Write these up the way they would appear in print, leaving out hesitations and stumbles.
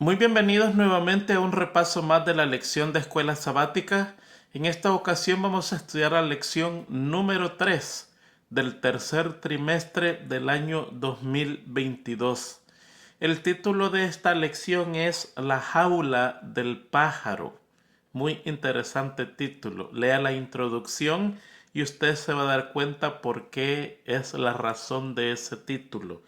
Muy bienvenidos nuevamente a un repaso más de la lección de escuela sabática. En esta ocasión vamos a estudiar la lección número 3 del tercer trimestre del año 2022. El título de esta lección es La jaula del pájaro. Muy interesante título. Lea la introducción y usted se va a dar cuenta por qué es la razón de ese título.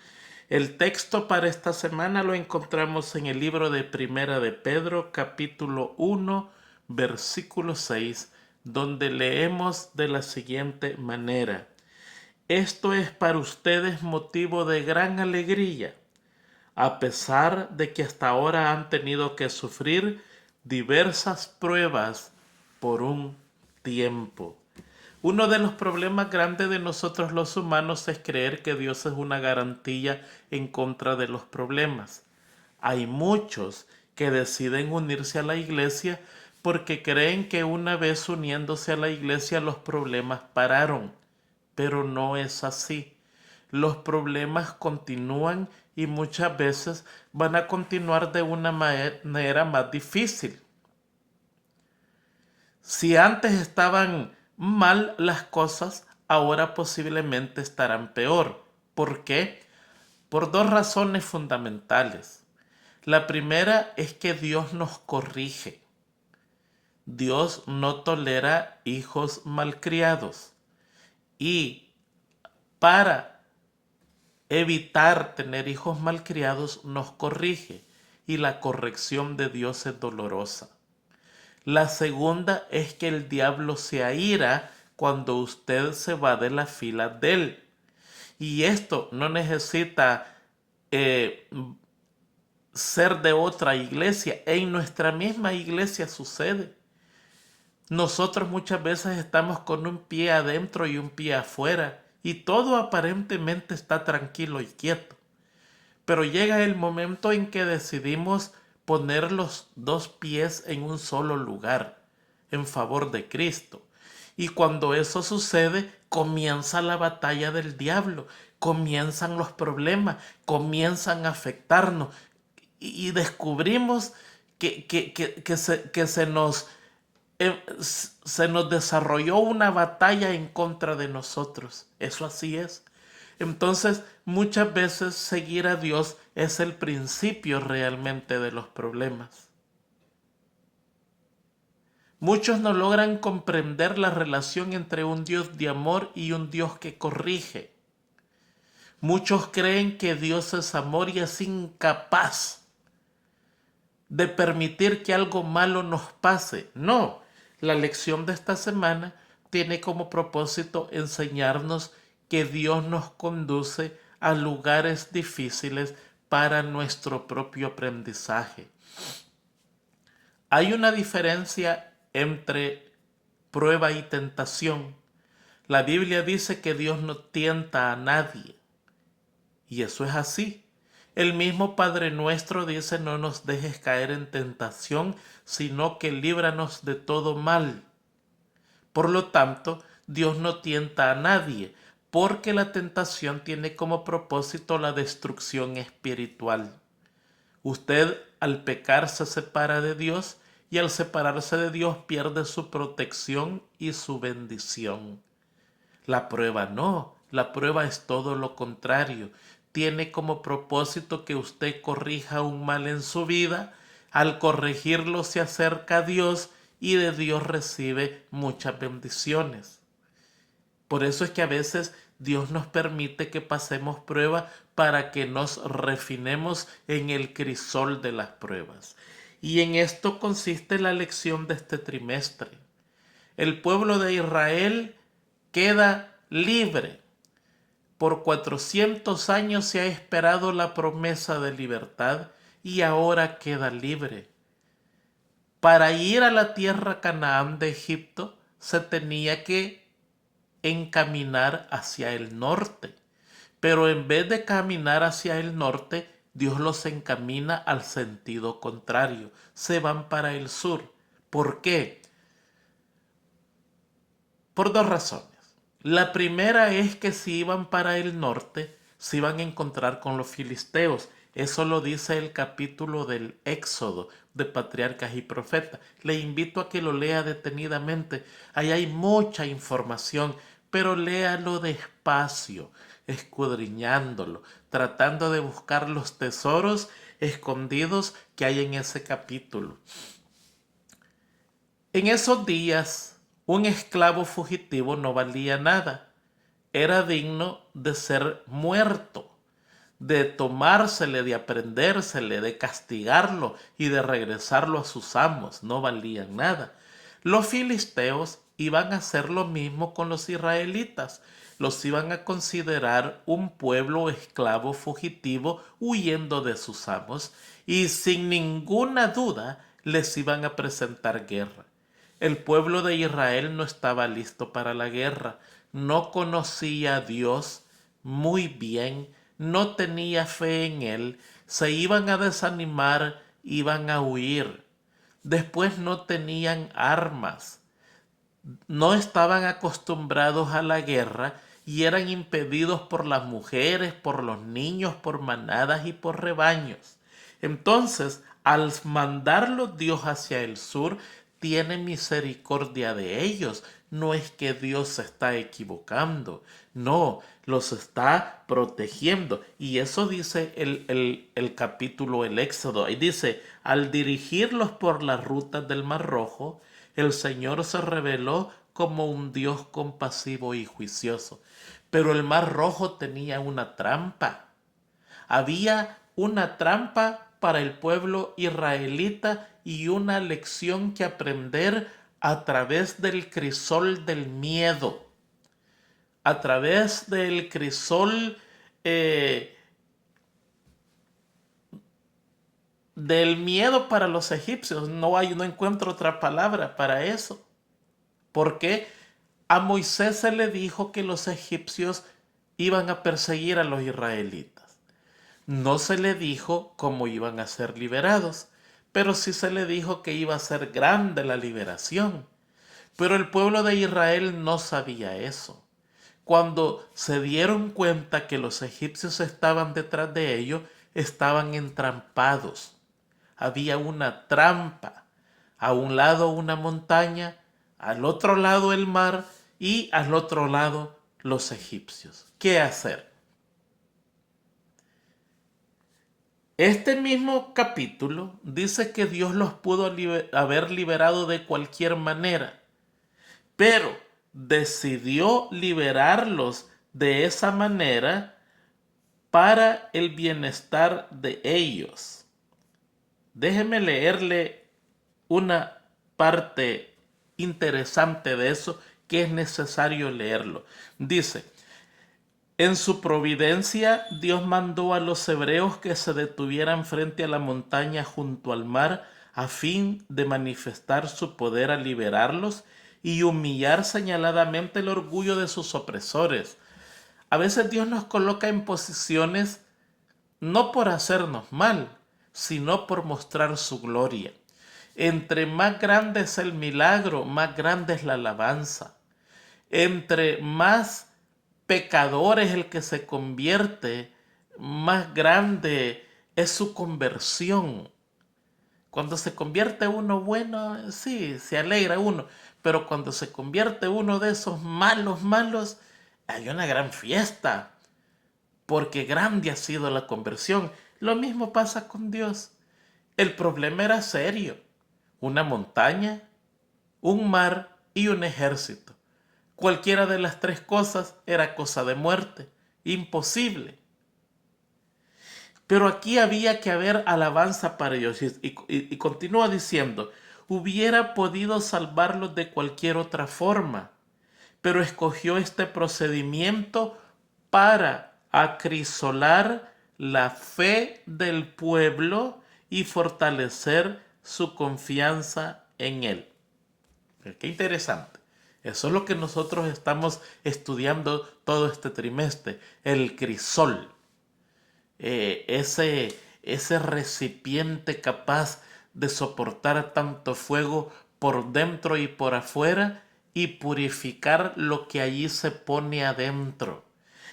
El texto para esta semana lo encontramos en el libro de Primera de Pedro, capítulo 1, versículo 6, donde leemos de la siguiente manera: Esto es para ustedes motivo de gran alegría, a pesar de que hasta ahora han tenido que sufrir diversas pruebas por un tiempo. Uno de los problemas grandes de nosotros los humanos es creer que Dios es una garantía en contra de los problemas. Hay muchos que deciden unirse a la iglesia porque creen que una vez uniéndose a la iglesia los problemas pararon, pero no es así. Los problemas continúan y muchas veces van a continuar de una manera más difícil. Si antes estaban mal las cosas, ahora posiblemente estarán peor. ¿Por qué? Por dos razones fundamentales. La primera es que Dios nos corrige. Dios no tolera hijos malcriados. Y para evitar tener hijos malcriados, nos corrige. Y la corrección de Dios es dolorosa. La segunda es que el diablo se aira cuando usted se va de la fila de él. Y esto no necesita eh, ser de otra iglesia. En nuestra misma iglesia sucede. Nosotros muchas veces estamos con un pie adentro y un pie afuera. Y todo aparentemente está tranquilo y quieto. Pero llega el momento en que decidimos poner los dos pies en un solo lugar, en favor de Cristo. Y cuando eso sucede, comienza la batalla del diablo, comienzan los problemas, comienzan a afectarnos y descubrimos que se nos desarrolló una batalla en contra de nosotros. Eso así es. Entonces, muchas veces seguir a Dios es el principio realmente de los problemas. Muchos no logran comprender la relación entre un Dios de amor y un Dios que corrige. Muchos creen que Dios es amor y es incapaz de permitir que algo malo nos pase. No, la lección de esta semana tiene como propósito enseñarnos que Dios nos conduce a lugares difíciles para nuestro propio aprendizaje. Hay una diferencia entre prueba y tentación. La Biblia dice que Dios no tienta a nadie. Y eso es así. El mismo Padre nuestro dice: no nos dejes caer en tentación, sino que líbranos de todo mal. Por lo tanto, Dios no tienta a nadie, porque la tentación tiene como propósito la destrucción espiritual. Usted al pecar se separa de Dios y al separarse de Dios pierde su protección y su bendición. La prueba no, la prueba es todo lo contrario. Tiene como propósito que usted corrija un mal en su vida. Al corregirlo se acerca a Dios y de Dios recibe muchas bendiciones. Por eso es que a veces Dios nos permite que pasemos pruebas para que nos refinemos en el crisol de las pruebas. Y en esto consiste la lección de este trimestre. El pueblo de Israel queda libre. Por 400 años se ha esperado la promesa de libertad y ahora queda libre. Para ir a la tierra Canaán de Egipto se tenía que encaminar hacia el norte. Pero en vez de caminar hacia el norte, Dios los encamina al sentido contrario. Se van para el sur. ¿Por qué? Por dos razones. La primera es que si iban para el norte, se iban a encontrar con los filisteos. Eso lo dice el capítulo del Éxodo de Patriarcas y Profetas. Le invito a que lo lea detenidamente. Ahí hay mucha información, pero léalo despacio, escudriñándolo, tratando de buscar los tesoros escondidos que hay en ese capítulo. En esos días, un esclavo fugitivo no valía nada. Era digno de ser muerto, de tomársele, de aprendérsele, de castigarlo y de regresarlo a sus amos. No valían nada. Los filisteos iban a hacer lo mismo con los israelitas. Los iban a considerar un pueblo esclavo fugitivo huyendo de sus amos y sin ninguna duda les iban a presentar guerra. El pueblo de Israel no estaba listo para la guerra, no conocía a Dios muy bien, no tenía fe en Él, se iban a desanimar, iban a huir. Después no tenían armas, no estaban acostumbrados a la guerra y eran impedidos por las mujeres, por los niños, por manadas y por rebaños. Entonces, al mandarlos Dios hacia el sur, tiene misericordia de ellos. No es que Dios se está equivocando, no, los está protegiendo. Y eso dice el capítulo, el Éxodo. Y dice, al dirigirlos por las rutas del Mar Rojo, el Señor se reveló como un Dios compasivo y juicioso. Pero el Mar Rojo tenía una trampa. Había una trampa para el pueblo israelita y una lección que aprender a través del crisol del miedo, a través del crisol del miedo para los egipcios. No encuentro otra palabra para eso. Porque a Moisés se le dijo que los egipcios iban a perseguir a los israelitas. No se le dijo cómo iban a ser liberados, pero sí se le dijo que iba a ser grande la liberación. Pero el pueblo de Israel no sabía eso. Cuando se dieron cuenta que los egipcios estaban detrás de ellos, estaban entrampados. Había una trampa. A un lado una montaña, al otro lado el mar y al otro lado los egipcios. ¿Qué hacer? Este mismo capítulo dice que Dios los pudo haber liberado de cualquier manera, pero decidió liberarlos de esa manera para el bienestar de ellos. Déjeme leerle una parte interesante de eso que es necesario leerlo. Dice, en su providencia Dios mandó a los hebreos que se detuvieran frente a la montaña junto al mar a fin de manifestar su poder al liberarlos y humillar señaladamente el orgullo de sus opresores. A veces Dios nos coloca en posiciones no por hacernos mal, sino por mostrar su gloria. Entre más grande es el milagro, más grande es la alabanza. Entre más pecador es el que se convierte, más grande es su conversión. Cuando se convierte uno bueno, sí, se alegra uno, pero cuando se convierte uno de esos malos, hay una gran fiesta, porque grande ha sido la conversión. Lo mismo pasa con Dios. El problema era serio. Una montaña, un mar y un ejército. Cualquiera de las tres cosas era cosa de muerte, imposible. Pero aquí había que haber alabanza para ellos. Y continúa diciendo, hubiera podido salvarlos de cualquier otra forma, pero escogió este procedimiento para acrisolar la fe del pueblo y fortalecer su confianza en él. Qué interesante. Eso es lo que nosotros estamos estudiando todo este trimestre, el crisol. Ese recipiente capaz de soportar tanto fuego por dentro y por afuera y purificar lo que allí se pone adentro.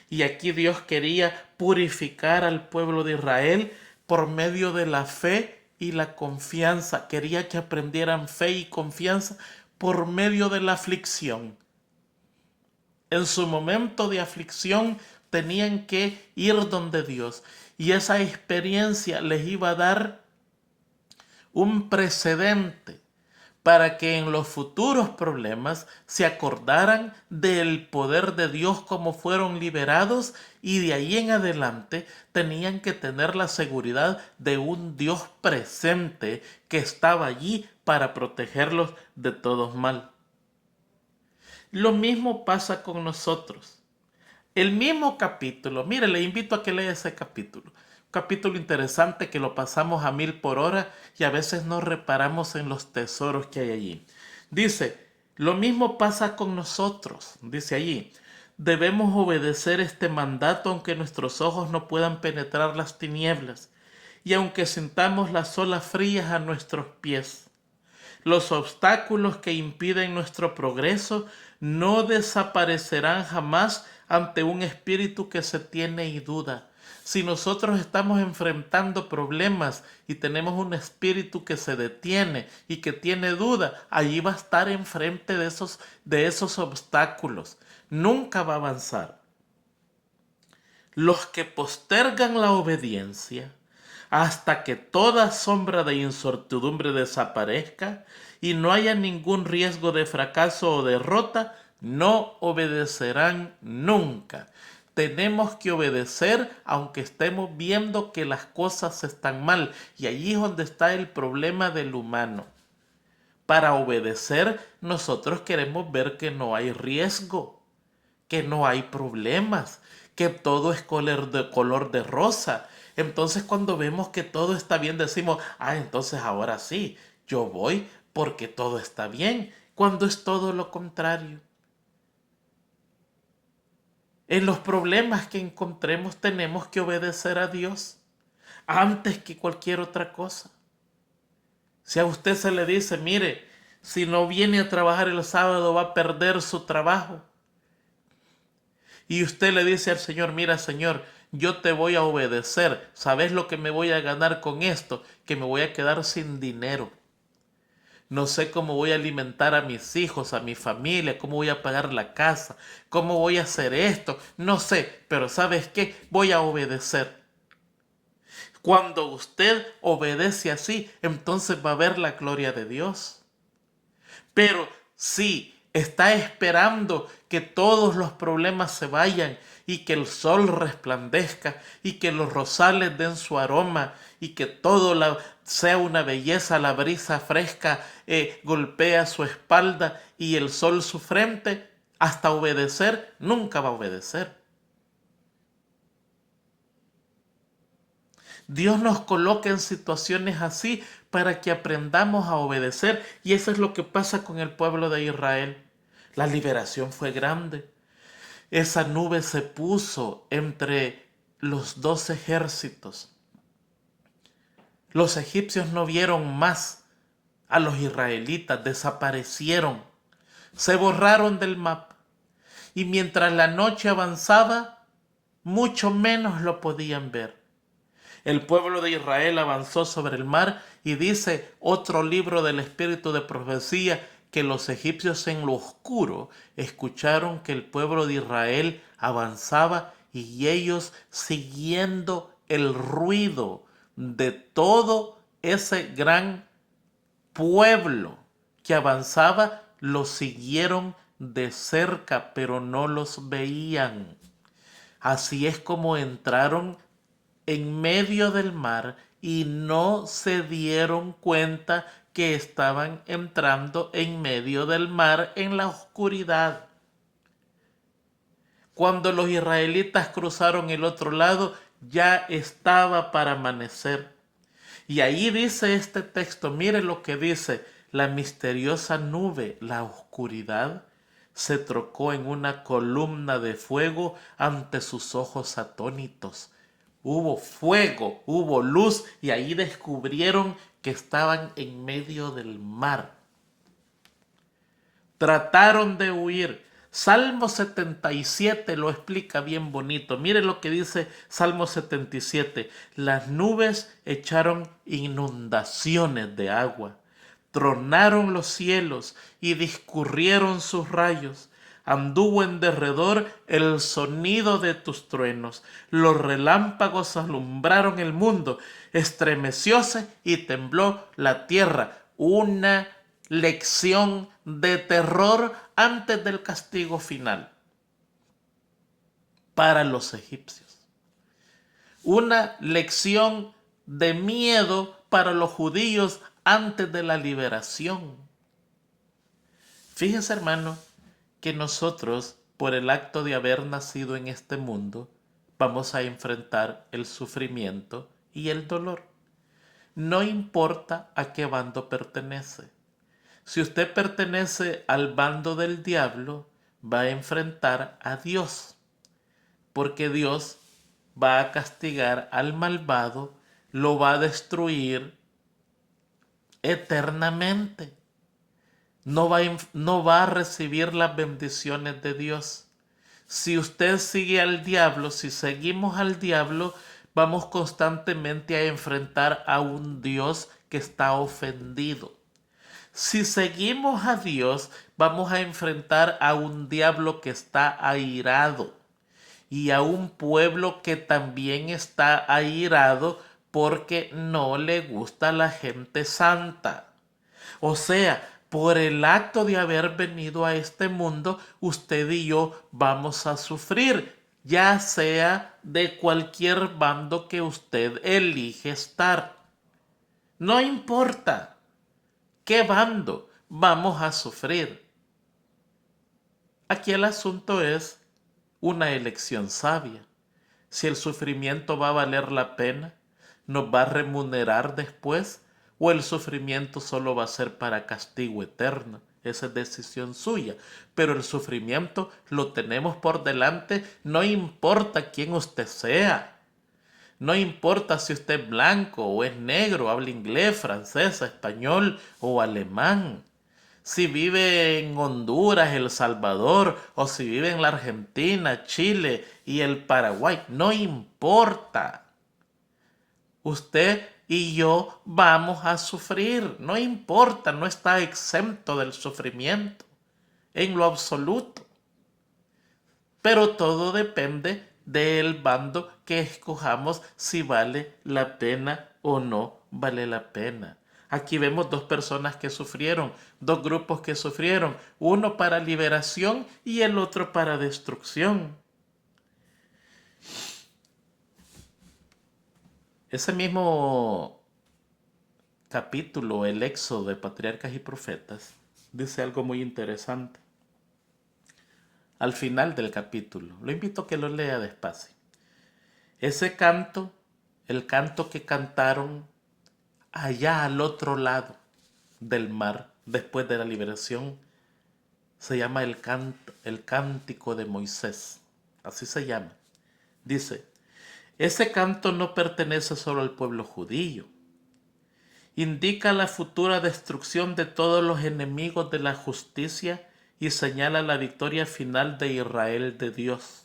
Y aquí Dios quería purificar al pueblo de Israel por medio de la fe y la confianza. Quería que aprendieran fe y confianza por medio de la aflicción. En su momento de aflicción tenían que ir donde Dios. Y esa experiencia les iba a dar un precedente para que en los futuros problemas se acordaran del poder de Dios como fueron liberados, y de ahí en adelante tenían que tener la seguridad de un Dios presente que estaba allí para protegerlos de todo mal. Lo mismo pasa con nosotros. El mismo capítulo, mire, le invito a que lea ese capítulo. Un capítulo interesante que lo pasamos a 1000 por hora y a veces no reparamos en los tesoros que hay allí. Dice, lo mismo pasa con nosotros, dice allí. Debemos obedecer este mandato aunque nuestros ojos no puedan penetrar las tinieblas y aunque sintamos las olas frías a nuestros pies. Los obstáculos que impiden nuestro progreso no desaparecerán jamás ante un espíritu que se tiene y duda. Si nosotros estamos enfrentando problemas y tenemos un espíritu que se detiene y que tiene duda, allí va a estar enfrente de esos obstáculos. Nunca va a avanzar. Los que postergan la obediencia hasta que toda sombra de incertidumbre desaparezca y no haya ningún riesgo de fracaso o derrota, no obedecerán nunca. Tenemos que obedecer aunque estemos viendo que las cosas están mal, y allí es donde está el problema del humano. Para obedecer, nosotros queremos ver que no hay riesgo, que no hay problemas, que todo es color de rosa. Entonces cuando vemos que todo está bien decimos, entonces ahora sí, yo voy porque todo está bien, cuando es todo lo contrario. En los problemas que encontremos tenemos que obedecer a Dios antes que cualquier otra cosa. Si a usted se le dice, mire, si no viene a trabajar el sábado va a perder su trabajo, y usted le dice al Señor, mira Señor, yo te voy a obedecer. ¿Sabes lo que me voy a ganar con esto? Que me voy a quedar sin dinero. No sé cómo voy a alimentar a mis hijos, a mi familia, cómo voy a pagar la casa, cómo voy a hacer esto. No sé, pero ¿sabes qué? Voy a obedecer. Cuando usted obedece así, entonces va a ver la gloria de Dios. Pero si está esperando que todos los problemas se vayan y que el sol resplandezca y que los rosales den su aroma y que todo sea una belleza, la brisa fresca golpea su espalda y el sol su frente, hasta obedecer, nunca va a obedecer. Dios nos coloca en situaciones así para que aprendamos a obedecer, y eso es lo que pasa con el pueblo de Israel. La liberación fue grande. Esa nube se puso entre los dos ejércitos. Los egipcios no vieron más a los israelitas, desaparecieron, se borraron del mapa, y mientras la noche avanzaba, mucho menos lo podían ver. El pueblo de Israel avanzó sobre el mar, y dice otro libro del espíritu de profecía que los egipcios en lo oscuro escucharon que el pueblo de Israel avanzaba, y ellos, siguiendo el ruido de todo ese gran pueblo que avanzaba, los siguieron de cerca, pero no los veían. Así es como entraron en medio del mar y no se dieron cuenta que estaban entrando en medio del mar en la oscuridad. Cuando los israelitas cruzaron el otro lado, ya estaba para amanecer. Y ahí dice este texto, mire lo que dice: la misteriosa nube, la oscuridad, se trocó en una columna de fuego ante sus ojos atónitos. Hubo fuego, hubo luz, y ahí descubrieron que estaban en medio del mar. Trataron de huir, Salmo 77 lo explica bien bonito. Mire lo que dice Salmo 77. Las nubes echaron inundaciones de agua, tronaron los cielos y discurrieron sus rayos. Anduvo en derredor el sonido de tus truenos. Los relámpagos alumbraron el mundo. Estremecióse y tembló la tierra. Una lección de terror antes del castigo final para los egipcios. Una lección de miedo para los judíos antes de la liberación. Fíjense, hermano, que nosotros, por el acto de haber nacido en este mundo, vamos a enfrentar el sufrimiento y el dolor. No importa a qué bando pertenece. Si usted pertenece al bando del diablo, va a enfrentar a Dios, porque Dios va a castigar al malvado, lo va a destruir eternamente. No va a recibir las bendiciones de Dios. Si usted sigue al diablo, si seguimos al diablo, vamos constantemente a enfrentar a un Dios que está ofendido. Si seguimos a Dios, vamos a enfrentar a un diablo que está airado y a un pueblo que también está airado porque no le gusta la gente santa. O sea, por el acto de haber venido a este mundo, usted y yo vamos a sufrir, ya sea de cualquier bando que usted elige estar. No importa qué bando, vamos a sufrir. Aquí el asunto es una elección sabia. Si el sufrimiento va a valer la pena, nos va a remunerar después, o el sufrimiento solo va a ser para castigo eterno. Esa es decisión suya. Pero el sufrimiento lo tenemos por delante, no importa quién usted sea. No importa si usted es blanco o es negro, habla inglés, francés, español o alemán. Si vive en Honduras, El Salvador, o si vive en la Argentina, Chile y el Paraguay, no importa. Usted y yo vamos a sufrir, no importa, no está exento del sufrimiento en lo absoluto. Pero todo depende del bando que escojamos, si vale la pena o no vale la pena. Aquí vemos dos personas que sufrieron, dos grupos que sufrieron, uno para liberación y el otro para destrucción. Ese mismo capítulo, el Éxodo de Patriarcas y Profetas, dice algo muy interesante. Al final del capítulo, lo invito a que lo lea despacio. Ese canto, el canto que cantaron allá al otro lado del mar, después de la liberación, se llama el cántico de Moisés. Así se llama. Dice, ese canto no pertenece solo al pueblo judío. Indica la futura destrucción de todos los enemigos de la justicia y señala la victoria final de Israel de Dios.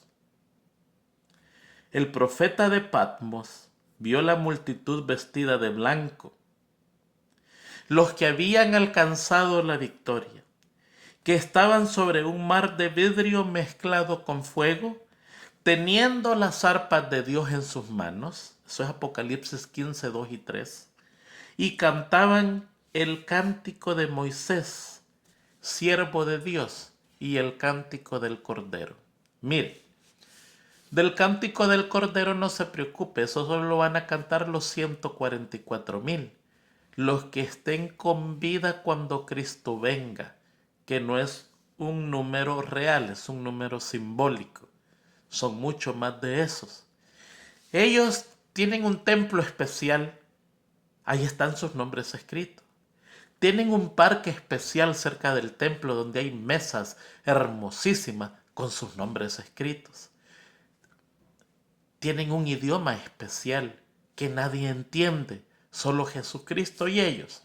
El profeta de Patmos vio la multitud vestida de blanco, los que habían alcanzado la victoria, que estaban sobre un mar de vidrio mezclado con fuego, teniendo las arpas de Dios en sus manos. Eso es Apocalipsis 15, 2 y 3. Y cantaban el cántico de Moisés, siervo de Dios, y el cántico del Cordero. Mire, del cántico del Cordero no se preocupe, eso solo lo van a cantar los 144,000, los que estén con vida cuando Cristo venga, que no es un número real, es un número simbólico. Son mucho más de esos. Ellos tienen un templo especial, ahí están sus nombres escritos. Tienen un parque especial cerca del templo donde hay mesas hermosísimas con sus nombres escritos. Tienen un idioma especial que nadie entiende, solo Jesucristo y ellos.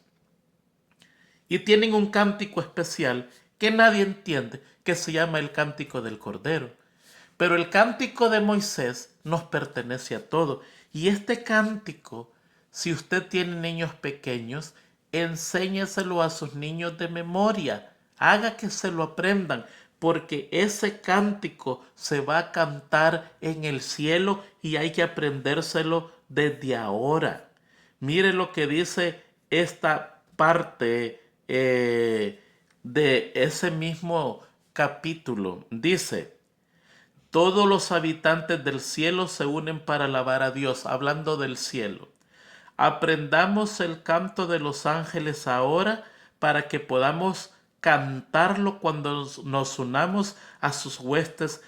Y tienen un cántico especial que nadie entiende, que se llama el Cántico del Cordero. Pero el Cántico de Moisés nos pertenece a todos. Y este cántico, si usted tiene niños pequeños, enséñeselo a sus niños de memoria. Haga que se lo aprendan, porque ese cántico se va a cantar en el cielo y hay que aprendérselo desde ahora. Mire lo que dice esta parte de ese mismo capítulo. Dice: todos los habitantes del cielo se unen para alabar a Dios, hablando del cielo. Aprendamos el canto de los ángeles ahora para que podamos cantarlo cuando nos unamos a sus huestes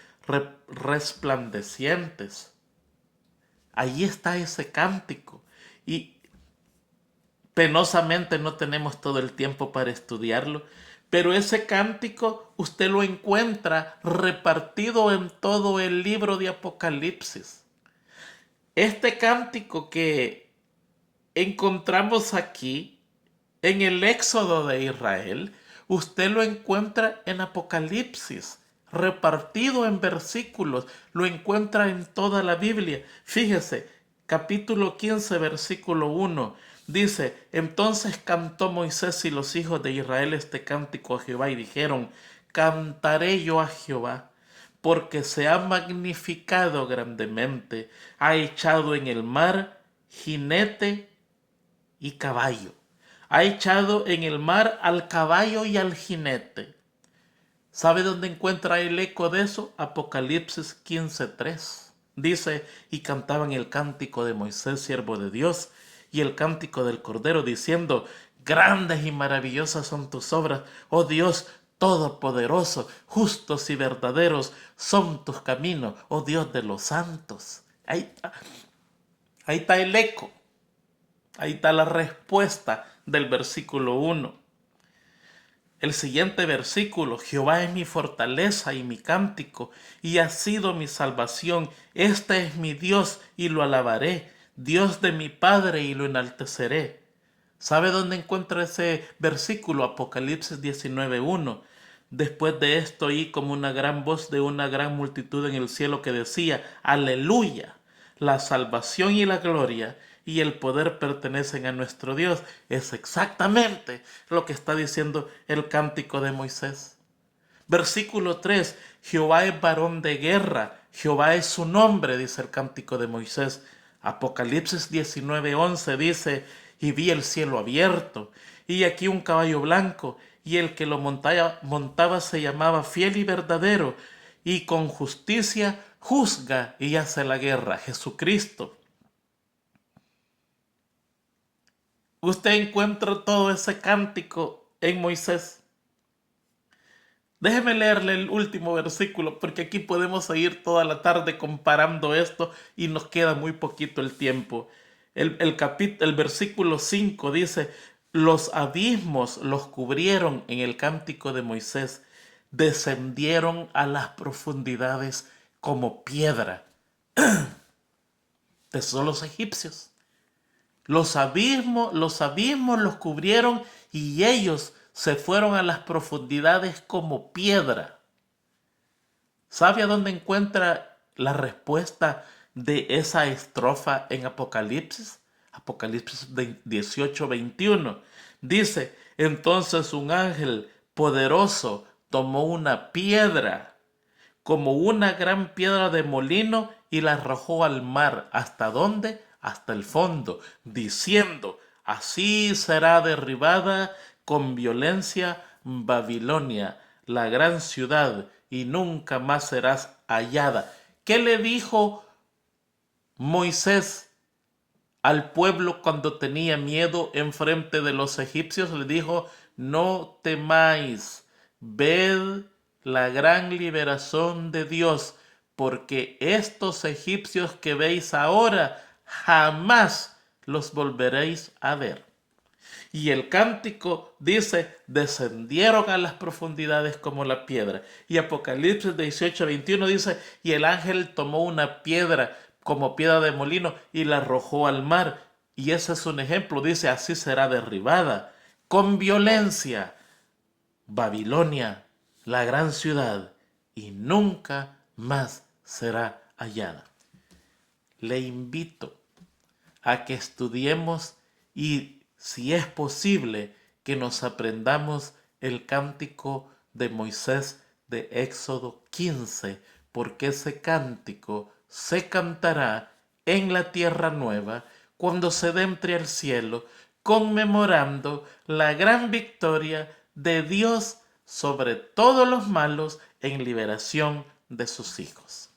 resplandecientes. Ahí está ese cántico. Y penosamente no tenemos todo el tiempo para estudiarlo, pero ese cántico usted lo encuentra repartido en todo el libro de Apocalipsis. Este cántico que encontramos aquí en el Éxodo de Israel, usted lo encuentra en Apocalipsis, repartido en versículos, lo encuentra en toda la Biblia. Fíjese, capítulo 15, versículo 1, dice: entonces cantó Moisés y los hijos de Israel este cántico a Jehová y dijeron: cantaré yo a Jehová, porque se ha magnificado grandemente, ha echado en el mar jinete y caballo. Ha echado en el mar al caballo y al jinete. ¿Sabe dónde encuentra el eco de eso? Apocalipsis 15:3. Dice: y cantaban el cántico de Moisés, siervo de Dios, y el cántico del Cordero, diciendo: grandes y maravillosas son tus obras, oh Dios todopoderoso, justos y verdaderos son tus caminos, oh Dios de los santos. Ahí está el eco. Ahí está la respuesta del versículo 1. El siguiente versículo: Jehová es mi fortaleza y mi cántico, y ha sido mi salvación. Este es mi Dios y lo alabaré, Dios de mi Padre y lo enalteceré. ¿Sabe dónde encuentra ese versículo? Apocalipsis 19:1. Después de esto oí como una gran voz de una gran multitud en el cielo que decía: aleluya, la salvación y la gloria y el poder pertenecen a nuestro Dios. Es exactamente lo que está diciendo el cántico de Moisés. Versículo 3: Jehová es varón de guerra, Jehová es su nombre, dice el cántico de Moisés. Apocalipsis 19:11 dice: y vi el cielo abierto, y aquí un caballo blanco, y el que lo montaba se llamaba Fiel y Verdadero, y con justicia juzga y hace la guerra. Jesucristo. Usted encuentra todo ese cántico en Moisés. Déjeme leerle el último versículo, porque aquí podemos seguir toda la tarde comparando esto y nos queda muy poquito el tiempo. El versículo 5 dice: los abismos los cubrieron en el cántico de Moisés, descendieron a las profundidades como piedra. Esos son los egipcios. Los abismos los cubrieron y ellos se fueron a las profundidades como piedra. ¿Sabe a dónde encuentra la respuesta de esa estrofa en Apocalipsis? Apocalipsis 18:21. Dice: entonces un ángel poderoso tomó una piedra, como una gran piedra de molino, y la arrojó al mar. ¿Hasta dónde? Hasta el fondo, diciendo: así será derribada con violencia Babilonia, la gran ciudad, y nunca más serás hallada. ¿Qué le dijo Moisés al pueblo cuando tenía miedo enfrente de los egipcios? Le dijo: no temáis, ved la gran liberación de Dios, porque estos egipcios que veis ahora jamás los volveréis a ver. Y el cántico dice: descendieron a las profundidades como la piedra. Y Apocalipsis 18:21 dice: y el ángel tomó una piedra como piedra de molino y la arrojó al mar. Y ese es un ejemplo. Dice: así será derribada con violencia Babilonia, la gran ciudad, y nunca más será hallada. Le invito a que estudiemos y, si es posible, que nos aprendamos el cántico de Moisés de Éxodo 15, porque ese cántico se cantará en la tierra nueva cuando se entre al cielo, conmemorando la gran victoria de Dios sobre todos los malos en liberación de sus hijos.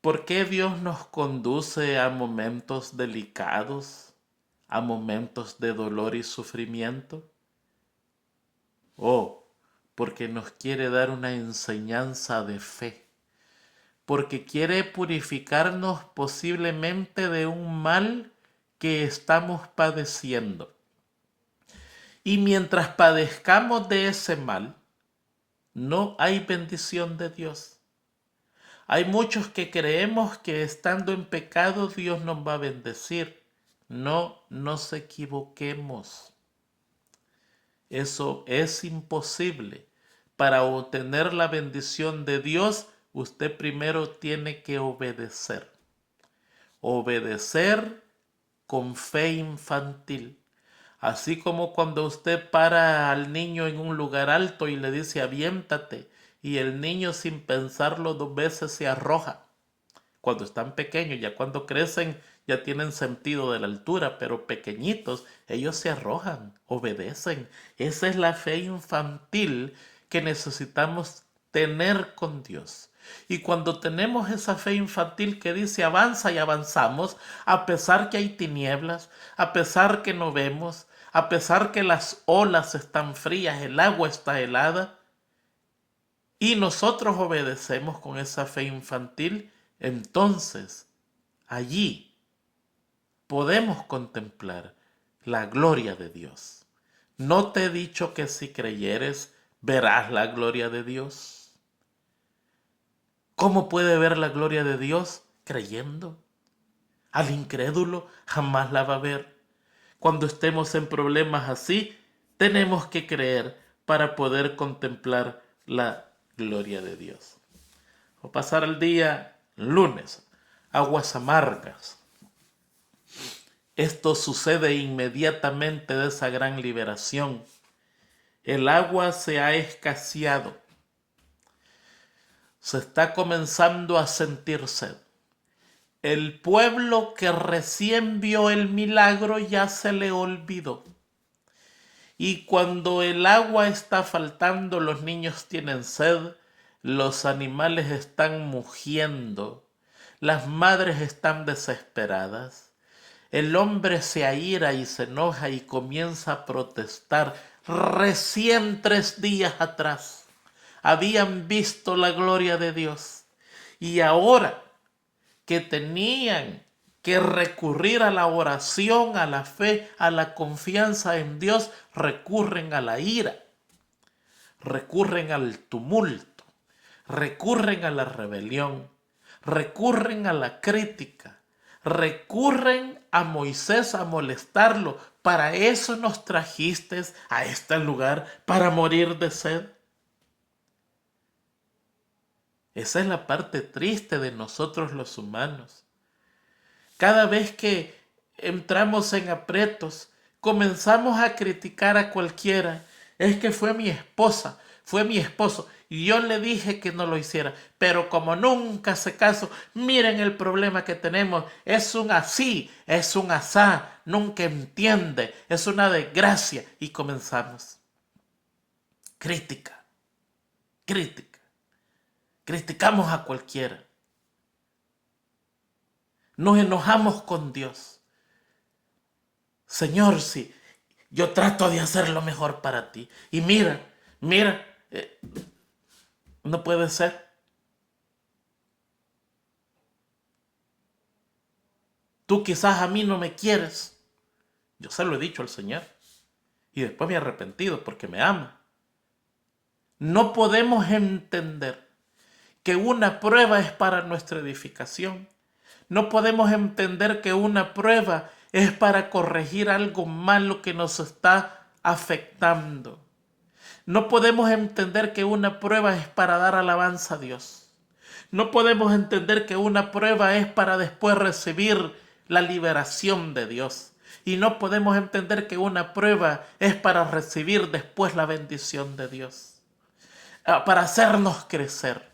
¿Por qué Dios nos conduce a momentos delicados, a momentos de dolor y sufrimiento? Porque nos quiere dar una enseñanza de fe, porque quiere purificarnos posiblemente de un mal que estamos padeciendo. Y mientras padezcamos de ese mal, no hay bendición de Dios. Hay muchos que creemos que estando en pecado Dios nos va a bendecir. No nos equivoquemos. Eso es imposible. Para obtener la bendición de Dios, usted primero tiene que obedecer. Obedecer con fe infantil. Así como cuando usted para al niño en un lugar alto y le dice aviéntate, y el niño sin pensarlo 2 veces se arroja. Cuando están pequeños, ya cuando crecen ya tienen sentido de la altura, pero pequeñitos, ellos se arrojan, obedecen. Esa es la fe infantil que necesitamos tener con Dios. Y cuando tenemos esa fe infantil que dice avanza y avanzamos, a pesar que hay tinieblas, a pesar que no vemos, a pesar que las olas están frías, el agua está helada, y nosotros obedecemos con esa fe infantil, entonces allí podemos contemplar la gloria de Dios. ¿No te he dicho que si creyeres verás la gloria de Dios? ¿Cómo puede ver la gloria de Dios? Creyendo. Al incrédulo jamás la va a ver. Cuando estemos en problemas así, tenemos que creer para poder contemplar la gloria de Dios. O pasar el día lunes, aguas amargas. Esto sucede inmediatamente de esa gran liberación. El agua se ha escaseado. Se está comenzando a sentir sed. El pueblo que recién vio el milagro ya se le olvidó. Y cuando el agua está faltando, los niños tienen sed, los animales están mugiendo, las madres están desesperadas, el hombre se aira y se enoja y comienza a protestar. Recién 3 días atrás habían visto la gloria de Dios y ahora que tenían que recurrir a la oración, a la fe, a la confianza en Dios, recurren a la ira, recurren al tumulto, recurren a la rebelión, recurren a la crítica, recurren a Moisés a molestarlo. ¿Para eso nos trajiste a este lugar, para morir de sed? Esa es la parte triste de nosotros los humanos. Cada vez que entramos en aprietos, comenzamos a criticar a cualquiera. Es que fue mi esposa, fue mi esposo, y yo le dije que no lo hiciera. Pero como nunca hace caso, miren el problema que tenemos. Es un así, es un asá, nunca entiende, es una desgracia. Y comenzamos. Crítica, crítica. Criticamos a cualquiera. Nos enojamos con Dios. Señor, sí, yo trato de hacer lo mejor para ti. Y mira, no puede ser. Tú quizás a mí no me quieres. Yo se lo he dicho al Señor. Y después me he arrepentido porque me ama. No podemos entender que una prueba es para nuestra edificación. No podemos entender que una prueba es para corregir algo malo que nos está afectando. No podemos entender que una prueba es para dar alabanza a Dios. No podemos entender que una prueba es para después recibir la liberación de Dios. Y no podemos entender que una prueba es para recibir después la bendición de Dios. Para hacernos crecer,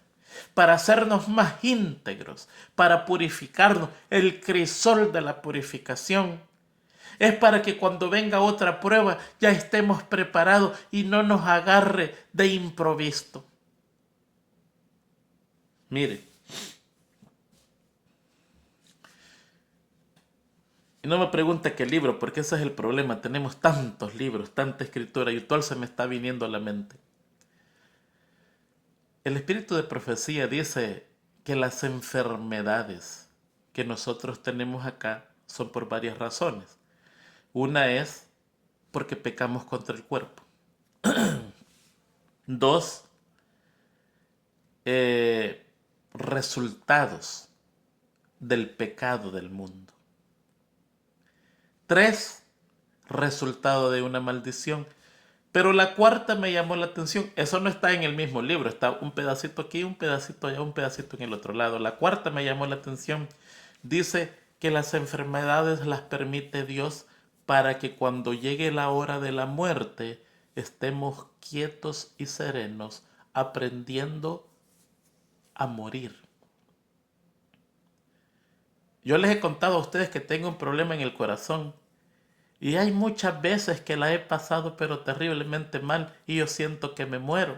para hacernos más íntegros, para purificarnos. El crisol de la purificación es para que cuando venga otra prueba ya estemos preparados y no nos agarre de improviso. Mire, y no me pregunte qué libro, porque ese es el problema. Tenemos tantos libros, tanta escritura, y todo se me está viniendo a la mente. El espíritu de profecía dice que las enfermedades que nosotros tenemos acá son por varias razones. Una es porque pecamos contra el cuerpo. Dos, resultados del pecado del mundo. Tres, resultado de una maldición. Pero la cuarta me llamó la atención. Eso no está en el mismo libro. Está un pedacito aquí, un pedacito allá, un pedacito en el otro lado. La cuarta me llamó la atención. Dice que las enfermedades las permite Dios para que cuando llegue la hora de la muerte estemos quietos y serenos, aprendiendo a morir. Yo les he contado a ustedes que tengo un problema en el corazón. Y hay muchas veces que la he pasado pero terriblemente mal y yo siento que me muero.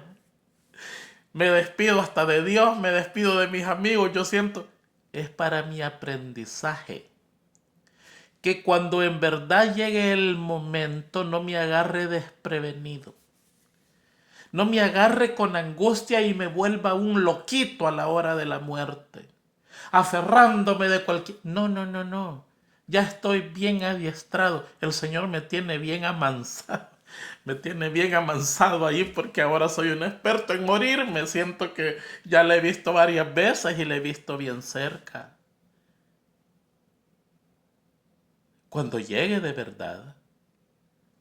Me despido hasta de Dios, me despido de mis amigos, yo siento, es para mi aprendizaje. Que cuando en verdad llegue el momento no me agarre desprevenido. No me agarre con angustia y me vuelva un loquito a la hora de la muerte. Aferrándome de cualquier... No. Ya estoy bien adiestrado. El Señor me tiene bien amansado. Me tiene bien amansado ahí porque ahora soy un experto en morir. Me siento que ya la he visto varias veces y la he visto bien cerca. Cuando llegue de verdad,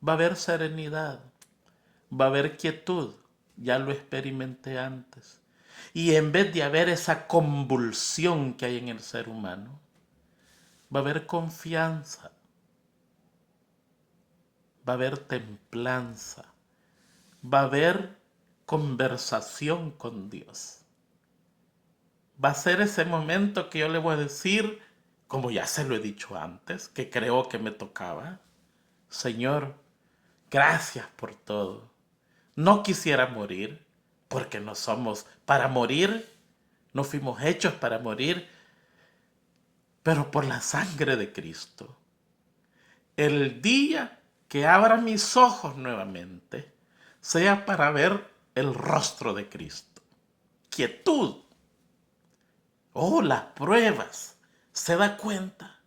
va a haber serenidad, va a haber quietud. Ya lo experimenté antes. Y en vez de haber esa convulsión que hay en el ser humano, va a haber confianza, va a haber templanza, va a haber conversación con Dios. Va a ser ese momento que yo le voy a decir, como ya se lo he dicho antes, que creo que me tocaba: Señor, gracias por todo. No quisiera morir, porque no somos para morir, no fuimos hechos para morir, pero por la sangre de Cristo. El día que abra mis ojos nuevamente, sea para ver el rostro de Cristo. Quietud. Oh, las pruebas. ¿Se da cuenta?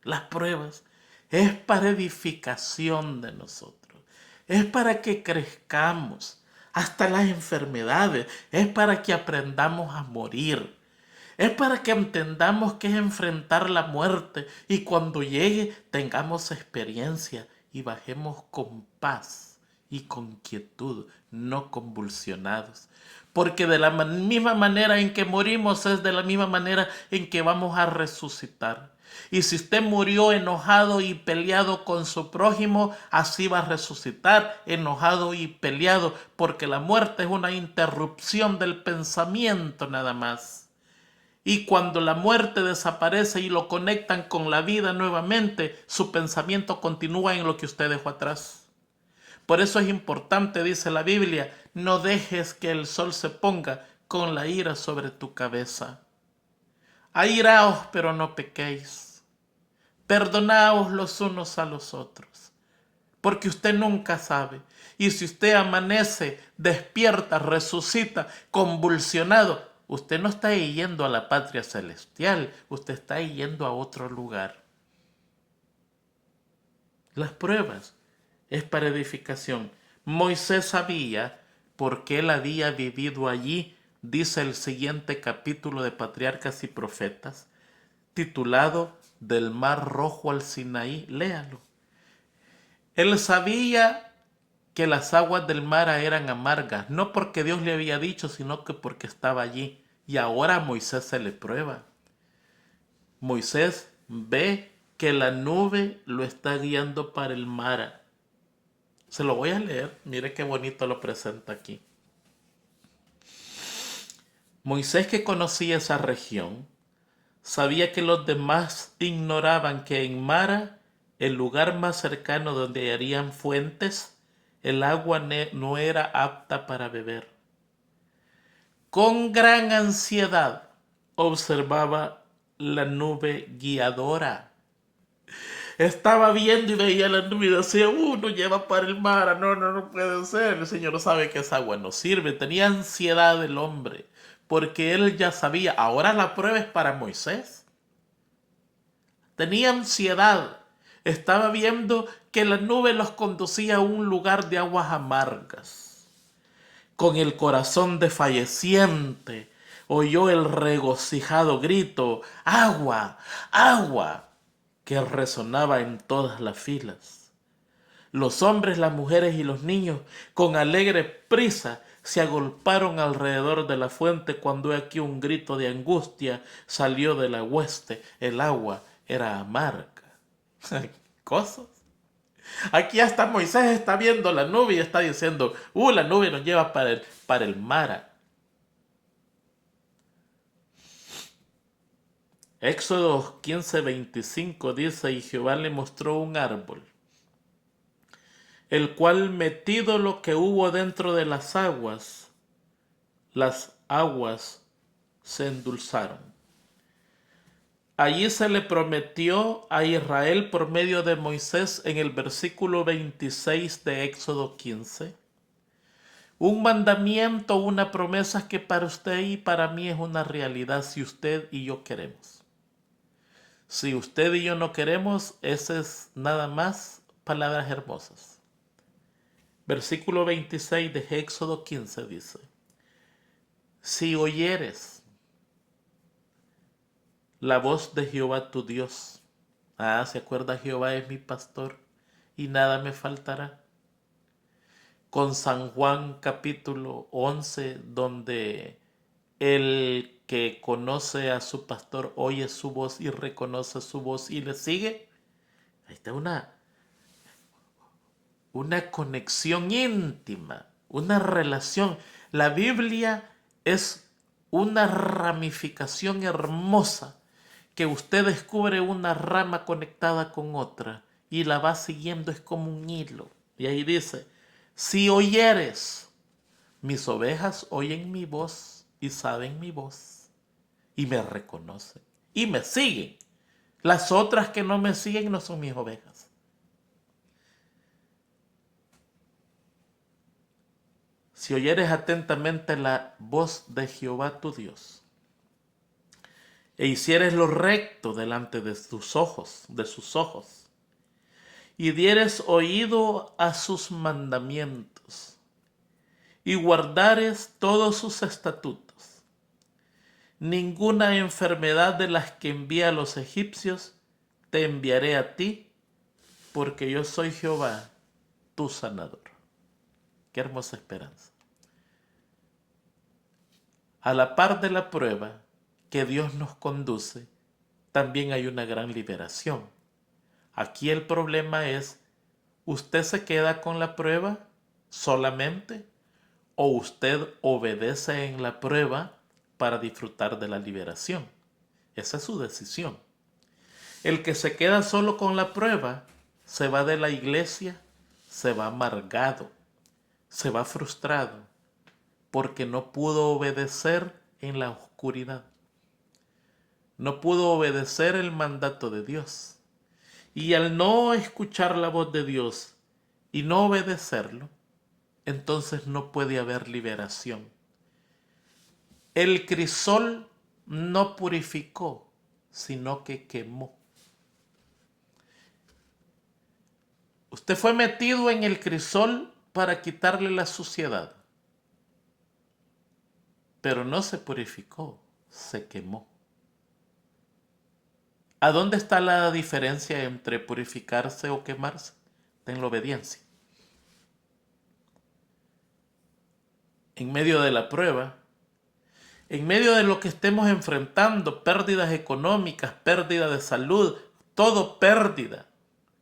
Las pruebas es para edificación de nosotros. Es para que crezcamos. Hasta las enfermedades es para que aprendamos a morir. Es para que entendamos qué es enfrentar la muerte y cuando llegue tengamos experiencia y bajemos con paz y con quietud, no convulsionados. Porque de la misma manera en que morimos es de la misma manera en que vamos a resucitar. Y si usted murió enojado y peleado con su prójimo, así va a resucitar enojado y peleado, porque la muerte es una interrupción del pensamiento nada más. Y cuando la muerte desaparece y lo conectan con la vida nuevamente, su pensamiento continúa en lo que usted dejó atrás. Por eso es importante, dice la Biblia, no dejes que el sol se ponga con la ira sobre tu cabeza. Airaos, pero no pequéis. Perdonaos los unos a los otros, porque usted nunca sabe. Y si usted amanece, despierta, resucita, convulsionado, usted no está yendo a la patria celestial, usted está yendo a otro lugar. Las pruebas es para edificación. Moisés sabía, porque él había vivido allí, dice el siguiente capítulo de Patriarcas y Profetas, titulado Del Mar Rojo al Sinaí. Léalo. Él sabía que las aguas del mar eran amargas, no porque Dios le había dicho, sino que porque estaba allí. Y ahora a Moisés se le prueba. Moisés ve que la nube lo está guiando para el mar. Se lo voy a leer, mire qué bonito lo presenta aquí. Moisés, que conocía esa región, sabía que los demás ignoraban que en Mara, el lugar más cercano donde harían fuentes, el agua no era apta para beber. Con gran ansiedad observaba la nube guiadora. Estaba viendo y veía la nube y decía, nos lleva para el mar, no puede ser. El Señor sabe que esa agua no sirve. Tenía ansiedad el hombre, porque él ya sabía, ahora la prueba es para Moisés. Tenía ansiedad. Estaba viendo que la nube los conducía a un lugar de aguas amargas. Con el corazón desfalleciente, oyó el regocijado grito, ¡agua! ¡Agua! Que resonaba en todas las filas. Los hombres, las mujeres y los niños, con alegre prisa, se agolparon alrededor de la fuente cuando aquí un grito de angustia salió de la hueste. El agua era amarga. Cosas. Aquí hasta Moisés está viendo la nube y está diciendo, la nube nos lleva para el mar. Éxodo 15:25 dice, y Jehová le mostró un árbol, el cual metido lo que hubo dentro de las aguas se endulzaron. Allí se le prometió a Israel por medio de Moisés en el versículo 26 de Éxodo 15. Un mandamiento, una promesa que para usted y para mí es una realidad si usted y yo queremos. Si usted y yo no queremos, ese es nada más palabras hermosas. Versículo 26 de Éxodo 15 dice, si oyeres la voz de Jehová tu Dios. ¿Se acuerda? Jehová es mi pastor y nada me faltará. Con San Juan capítulo 11, donde el que conoce a su pastor oye su voz y reconoce su voz y le sigue. Ahí está una conexión íntima, una relación. La Biblia es una ramificación hermosa que usted descubre una rama conectada con otra y la va siguiendo, es como un hilo. Y ahí dice, si oyeres, mis ovejas oyen mi voz y saben mi voz y me reconocen y me siguen. Las otras que no me siguen no son mis ovejas. Si oyeres atentamente la voz de Jehová tu Dios, e hicieres lo recto delante de sus ojos, y dieres oído a sus mandamientos, y guardares todos sus estatutos, ninguna enfermedad de las que envía a los egipcios te enviaré a ti, porque yo soy Jehová, tu sanador. Qué hermosa esperanza. A la par de la prueba que Dios nos conduce, también hay una gran liberación. Aquí el problema es, ¿usted se queda con la prueba solamente o usted obedece en la prueba para disfrutar de la liberación? Esa es su decisión. El que se queda solo con la prueba se va de la iglesia, se va amargado, se va frustrado, porque no pudo obedecer en la oscuridad. No pudo obedecer el mandato de Dios. Y al no escuchar la voz de Dios y no obedecerlo, entonces no puede haber liberación. El crisol no purificó, sino que quemó. Usted fue metido en el crisol para quitarle la suciedad, pero no se purificó, se quemó. ¿A dónde está la diferencia entre purificarse o quemarse? En la obediencia. en medio de la prueba, en medio de lo que estemos enfrentando, pérdidas económicas, pérdida de salud, todo pérdida,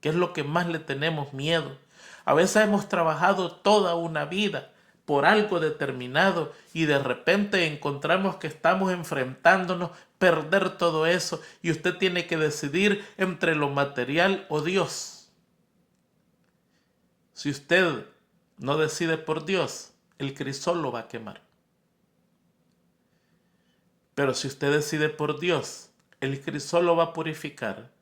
que es lo que más le tenemos miedo. A veces hemos trabajado toda una vida por algo determinado y de repente encontramos que estamos enfrentándonos, perder todo eso y usted tiene que decidir entre lo material o Dios. Si usted no decide por Dios, el crisol lo va a quemar. Pero si usted decide por Dios, el crisol lo va a purificar.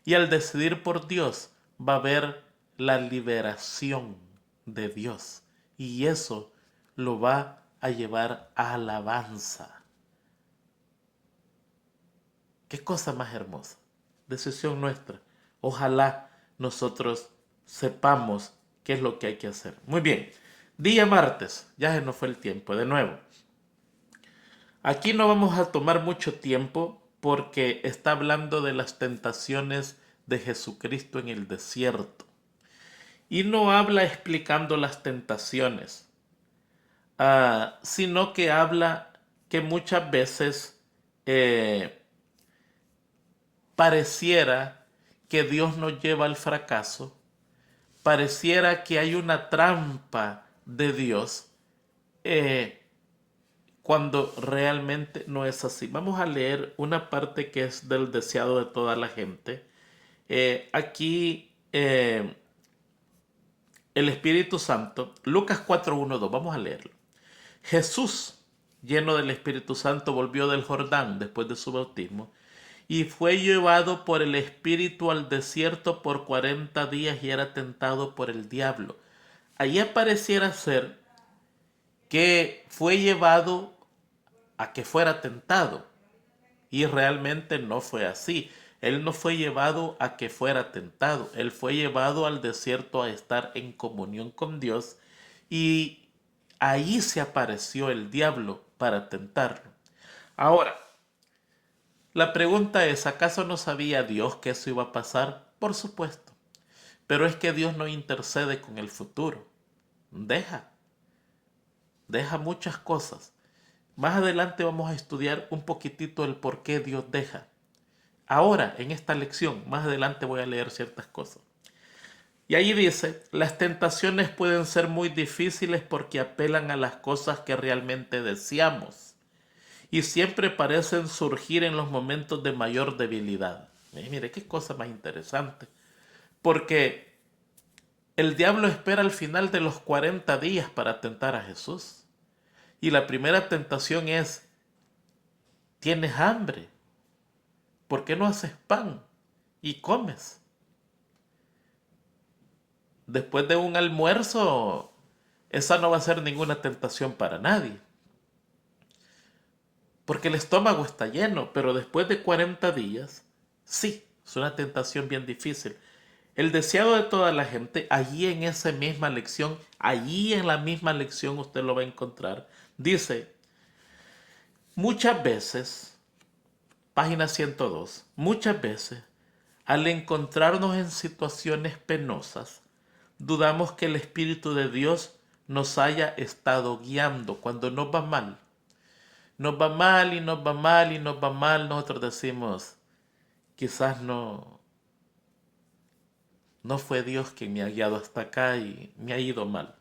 Y al decidir por Dios, va a haber la liberación de Dios. Y eso lo va a llevar a alabanza. Qué cosa más hermosa. Decisión nuestra. Ojalá nosotros sepamos qué es lo que hay que hacer. Muy bien. Día martes. Ya se nos fue el tiempo. De nuevo. Aquí no vamos a tomar mucho tiempo porque está hablando de las tentaciones de Jesucristo en el desierto. Y no habla explicando las tentaciones, sino que habla que muchas veces pareciera que Dios nos lleva al fracaso, pareciera que hay una trampa de Dios, cuando realmente no es así. Vamos a leer una parte que es del deseado de toda la gente. Aquí el Espíritu Santo, Lucas 4:1-2, vamos a leerlo. Jesús, lleno del Espíritu Santo, volvió del Jordán después de su bautismo y fue llevado por el Espíritu al desierto por 40 días y era tentado por el diablo. Allí pareciera ser que fue llevado a que fuera tentado. Y realmente no fue así. Él no fue llevado a que fuera tentado. Él fue llevado al desierto a estar en comunión con Dios. Y ahí se apareció el diablo para tentarlo. Ahora, la pregunta es, ¿acaso no sabía Dios que eso iba a pasar? Por supuesto. Pero es que Dios no intercede con el futuro. Deja muchas cosas. Más adelante vamos a estudiar un poquitito el por qué Dios deja. Ahora, en esta lección, más adelante voy a leer ciertas cosas. Y ahí dice, las tentaciones pueden ser muy difíciles porque apelan a las cosas que realmente deseamos. Y siempre parecen surgir en los momentos de mayor debilidad. Mire, qué cosa más interesante. Porque el diablo espera al final de los 40 días para tentar a Jesús. Y la primera tentación es, ¿tienes hambre? ¿Por qué no haces pan y comes? Después de un almuerzo, esa no va a ser ninguna tentación para nadie. Porque el estómago está lleno, pero después de 40 días, sí, es una tentación bien difícil. El deseado de toda la gente, allí en esa misma lección, allí en la misma lección usted lo va a encontrar, dice, muchas veces, página 102, muchas veces, al encontrarnos en situaciones penosas, dudamos que el Espíritu de Dios nos haya estado guiando cuando nos va mal. Nos va mal y nos va mal y nos va mal, nosotros decimos, quizás no fue Dios quien me ha guiado hasta acá y me ha ido mal.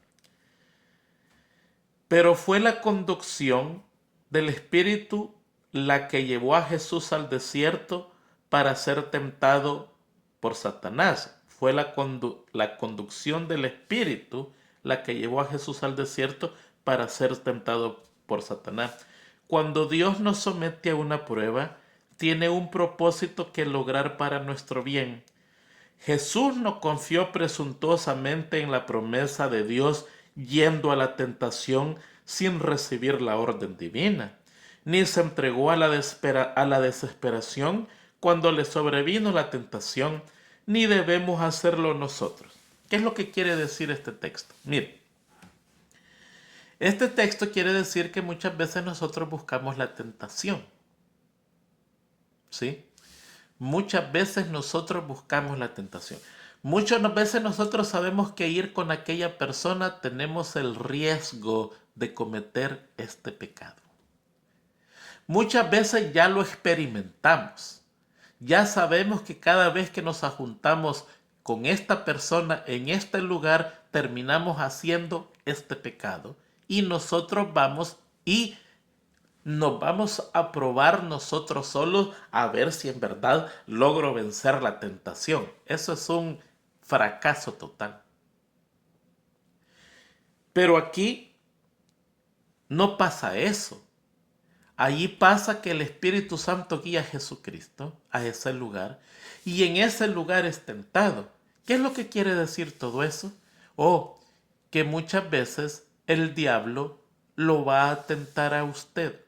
Pero fue la conducción del Espíritu la que llevó a Jesús al desierto para ser tentado por Satanás. Fue la conducción del Espíritu la que llevó a Jesús al desierto para ser tentado por Satanás. Cuando Dios nos somete a una prueba, tiene un propósito que lograr para nuestro bien. Jesús no confió presuntuosamente en la promesa de Dios yendo a la tentación sin recibir la orden divina, ni se entregó a la desesperación cuando le sobrevino la tentación, ni debemos hacerlo nosotros. ¿Qué es lo que quiere decir este texto? Mire, este texto quiere decir que muchas veces nosotros buscamos la tentación, ¿sí? Muchas veces nosotros buscamos la tentación. Muchas veces nosotros sabemos que ir con aquella persona tenemos el riesgo de cometer este pecado. Muchas veces ya lo experimentamos. Ya sabemos que cada vez que nos juntamos con esta persona en este lugar, terminamos haciendo este pecado. Y nosotros vamos y nos vamos a probar nosotros solos a ver si en verdad logro vencer la tentación. Eso es un fracaso total. Pero aquí no pasa eso. Allí pasa que el Espíritu Santo guía a Jesucristo a ese lugar y en ese lugar es tentado. ¿Qué es lo que quiere decir todo eso? Que muchas veces el diablo lo va a tentar a usted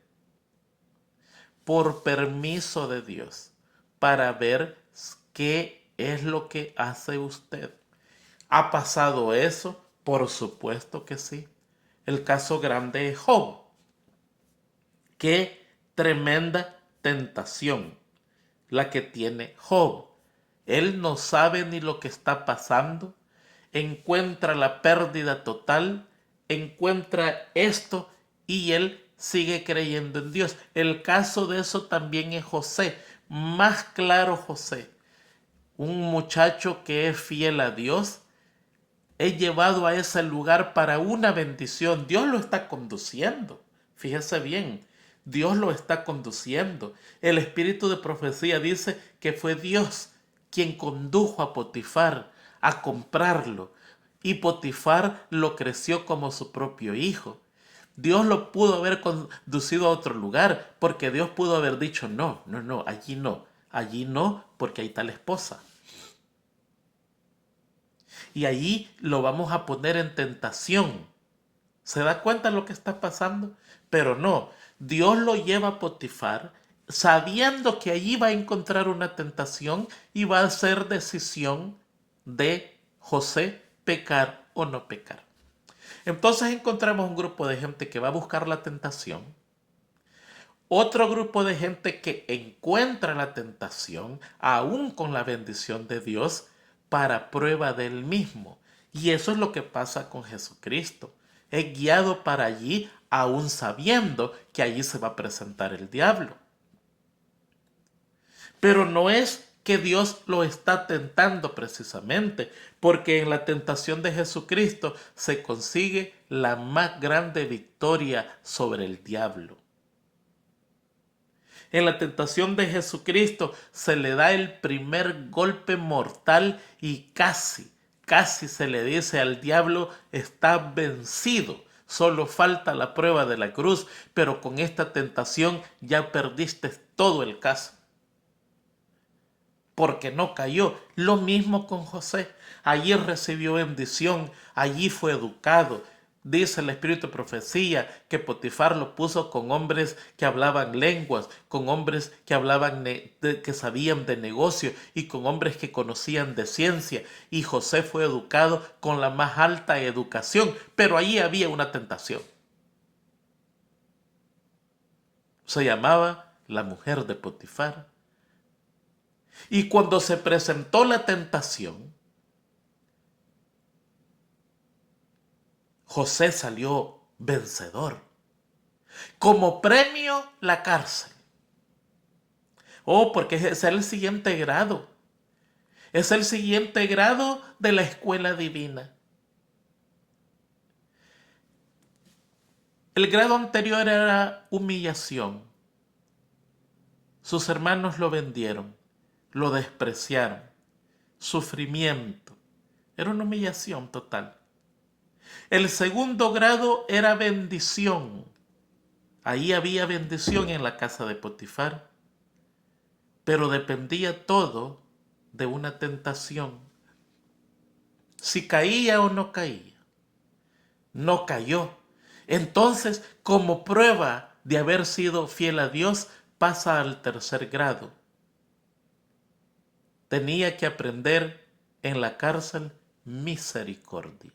por permiso de Dios para ver qué es lo que hace usted. ¿Ha pasado eso? Por supuesto que sí. El caso grande es Job. Qué tremenda tentación la que tiene Job. Él no sabe ni lo que está pasando, encuentra la pérdida total, encuentra esto y él sigue creyendo en Dios. El caso de eso también es José, más claro José, un muchacho que es fiel a Dios, es llevado a ese lugar para una bendición. Dios lo está conduciendo. Fíjese bien, Dios lo está conduciendo. El espíritu de profecía dice que fue Dios quien condujo a Potifar a comprarlo. Y Potifar lo creció como su propio hijo. Dios lo pudo haber conducido a otro lugar, porque Dios pudo haber dicho, no, allí no, porque ahí está la esposa. Y allí lo vamos a poner en tentación. ¿Se da cuenta de lo que está pasando? Pero no, Dios lo lleva a Potifar sabiendo que allí va a encontrar una tentación y va a ser decisión de José pecar o no pecar. Entonces encontramos un grupo de gente que va a buscar la tentación, otro grupo de gente que encuentra la tentación aún con la bendición de Dios para prueba del mismo. Y eso es lo que pasa con Jesucristo. Es guiado para allí aún sabiendo que allí se va a presentar el diablo. Pero no es que Dios lo está tentando precisamente, porque en la tentación de Jesucristo se consigue la más grande victoria sobre el diablo. En la tentación de Jesucristo se le da el primer golpe mortal y casi se le dice al diablo, está vencido. Solo falta la prueba de la cruz, pero con esta tentación ya perdiste todo el caso. Porque no cayó. Lo mismo con José. Allí recibió bendición, allí fue educado. Dice el espíritu de profecía que Potifar lo puso con hombres que hablaban lenguas, con hombres que que sabían de negocio y con hombres que conocían de ciencia. Y José fue educado con la más alta educación, pero allí había una tentación. Se llamaba la mujer de Potifar. Y cuando se presentó la tentación, José salió vencedor. Como premio, la cárcel. Porque es el siguiente grado. Es el siguiente grado de la escuela divina. El grado anterior era humillación. Sus hermanos lo vendieron, lo despreciaron. Sufrimiento. Era una humillación total. El segundo grado era bendición. Ahí había bendición en la casa de Potifar, pero dependía todo de una tentación. Si caía o no caía. No cayó. Entonces, como prueba de haber sido fiel a Dios, pasa al tercer grado. Tenía que aprender en la cárcel misericordia.